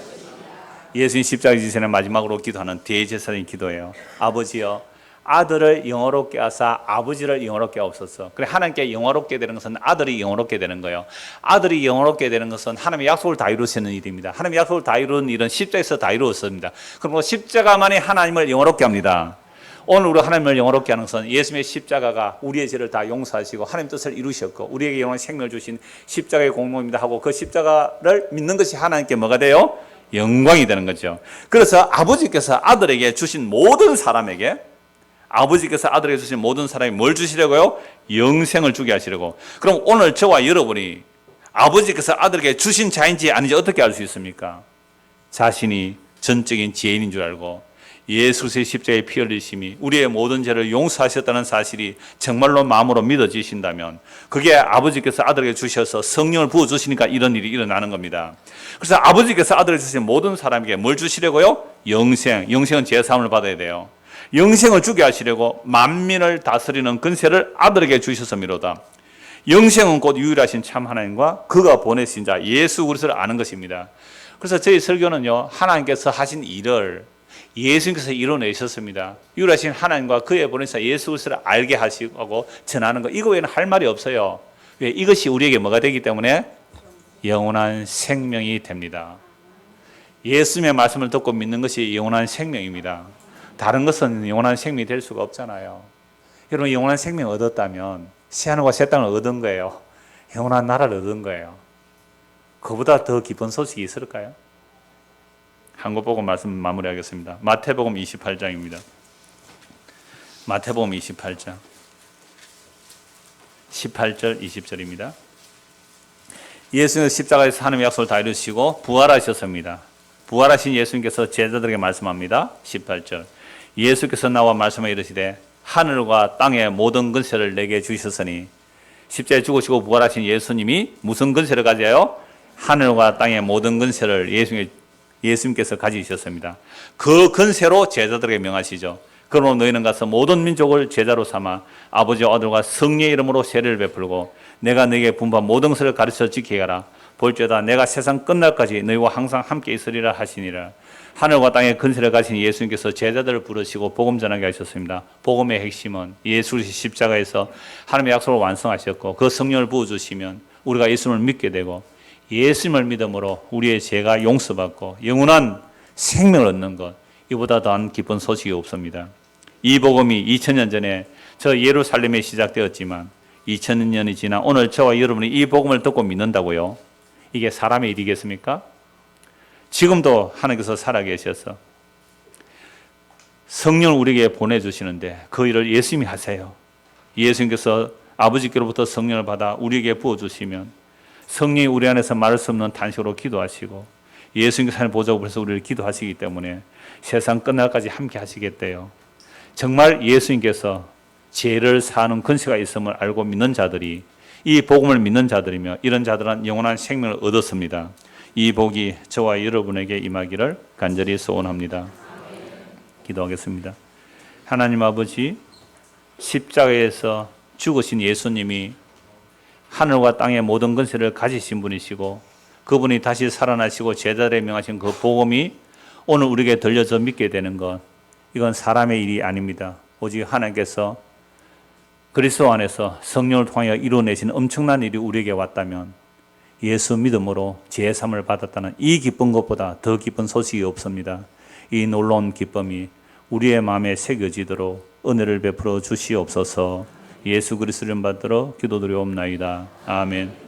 예수님 십자가 지시는 마지막으로 기도하는 대제사장의 기도예요. 아버지여 아들을 영화롭게 하사 아버지를 영화롭게 하옵소서. 그래, 하나님께 영화롭게 되는 것은 아들이 영화롭게 되는 거예요. 아들이 영화롭게 되는 것은 하나님의 약속을 다 이루시는 일입니다. 하나님의 약속을 다 이루는 일은 십자가에서 다 이루었습니다. 그럼 십자가만이 하나님을 영화롭게 합니다. 오늘 우리 하나님을 영화롭게 하는 것은 예수님의 십자가가 우리의 죄를 다 용서하시고 하나님 뜻을 이루셨고 우리에게 영원한 생명을 주신 십자가의 공로입니다 하고 그 십자가를 믿는 것이 하나님께 뭐가 돼요? 영광이 되는 거죠. 그래서 아버지께서 아들에게 주신 모든 사람에게 뭘 주시려고요? 영생을 주게 하시려고. 그럼 오늘 저와 여러분이 아버지께서 아들에게 주신 자인지 아닌지 어떻게 알 수 있습니까? 자신이 전적인 죄인인 줄 알고 예수의 십자가의 피 흘리심이 우리의 모든 죄를 용서하셨다는 사실이 정말로 마음으로 믿어지신다면 그게 아버지께서 아들에게 주셔서 성령을 부어주시니까 이런 일이 일어나는 겁니다. 그래서 아버지께서 아들에게 주신 모든 사람에게 뭘 주시려고요? 영생은 죄사함을 받아야 돼요. 영생을 주게 하시려고 만민을 다스리는 권세를 아들에게 주셨음이로다. 영생은 곧 유일하신 참 하나님과 그가 보내신 자 예수 그리스도를 아는 것입니다. 그래서 저희 설교는요, 하나님께서 하신 일을 예수님께서 이뤄내셨습니다. 유일하신 하나님과 그의 보내사 예수 그리스도를 알게 하시고 전하는 것, 이거 외에는 할 말이 없어요. 왜? 이것이 우리에게 뭐가 되기 때문에 영원한 생명이 됩니다. 예수님의 말씀을 듣고 믿는 것이 영원한 생명입니다. 다른 것은 영원한 생명이 될 수가 없잖아요. 여러분, 영원한 생명을 얻었다면 새하늘과 새 땅을 얻은 거예요. 영원한 나라를 얻은 거예요. 그보다 더 기쁜 소식이 있을까요? 한 것 보고 말씀 마무리하겠습니다. 마태복음 28장입니다. 마태복음 28장 18절 20절입니다. 예수님은 십자가에서 하나님의 약속을 다 이루시고 부활하셨습니다. 부활하신 예수님께서 제자들에게 말씀합니다. 18절 예수께서 나와 말씀하여 이르시되 하늘과 땅의 모든 권세를 내게 주셨으니, 십자가에 죽으시고 부활하신 예수님이 무슨 권세를 가져요? 하늘과 땅의 모든 권세를 예수님께서 가지셨습니다. 그 권세로 제자들에게 명하시죠. 그러므로 너희는 가서 모든 민족을 제자로 삼아 아버지와 아들과 성령의 이름으로 세례를 베풀고 내가 너희에게 분부한 모든 것을 가르쳐 지키게 하라. 볼지어다 내가 세상 끝날까지 너희와 항상 함께 있으리라 하시니라. 하늘과 땅의 근세를 가진 예수님께서 제자들을 부르시고 복음 전하게 하셨습니다. 복음의 핵심은 예수 십자가에서 하나님의 약속을 완성하셨고 그 성령을 부어주시면 우리가 예수님을 믿게 되고 예수님을 믿음으로 우리의 죄가 용서받고 영원한 생명을 얻는 것, 이보다 더한 기쁜 소식이 없습니다. 이 복음이 2000년 전에 저 예루살렘에 시작되었지만 2000년이 지난 오늘 저와 여러분이 이 복음을 듣고 믿는다고요? 이게 사람의 일이겠습니까? 지금도 하나님께서 살아계셔서 성령을 우리에게 보내주시는데 그 일을 예수님이 하세요. 예수님께서 아버지께로부터 성령을 받아 우리에게 부어주시면 성령이 우리 안에서 말할 수 없는 탄식으로 기도하시고 예수님께서 하나님 보좌 앞에서 우리를 기도하시기 때문에 세상 끝날까지 함께 하시겠대요. 정말 예수님께서 죄를 사하는 근세가 있음을 알고 믿는 자들이 이 복음을 믿는 자들이며 이런 자들은 영원한 생명을 얻었습니다. 이 복이 저와 여러분에게 임하기를 간절히 소원합니다. 기도하겠습니다. 하나님 아버지, 십자가에서 죽으신 예수님이 하늘과 땅의 모든 권세를 가지신 분이시고 그분이 다시 살아나시고 제자들에 명하신 그 복음이 오늘 우리에게 들려져 믿게 되는 것, 이건 사람의 일이 아닙니다. 오직 하나님께서 그리스도 안에서 성령을 통하여 이루어내신 엄청난 일이 우리에게 왔다면 예수 믿음으로 죄사함을 받았다는 이 기쁜 것보다 더 기쁜 소식이 없습니다. 이 놀라운 기쁨이 우리의 마음에 새겨지도록 은혜를 베풀어 주시옵소서. 예수 그리스도를 받들어 기도드리옵나이다. 아멘.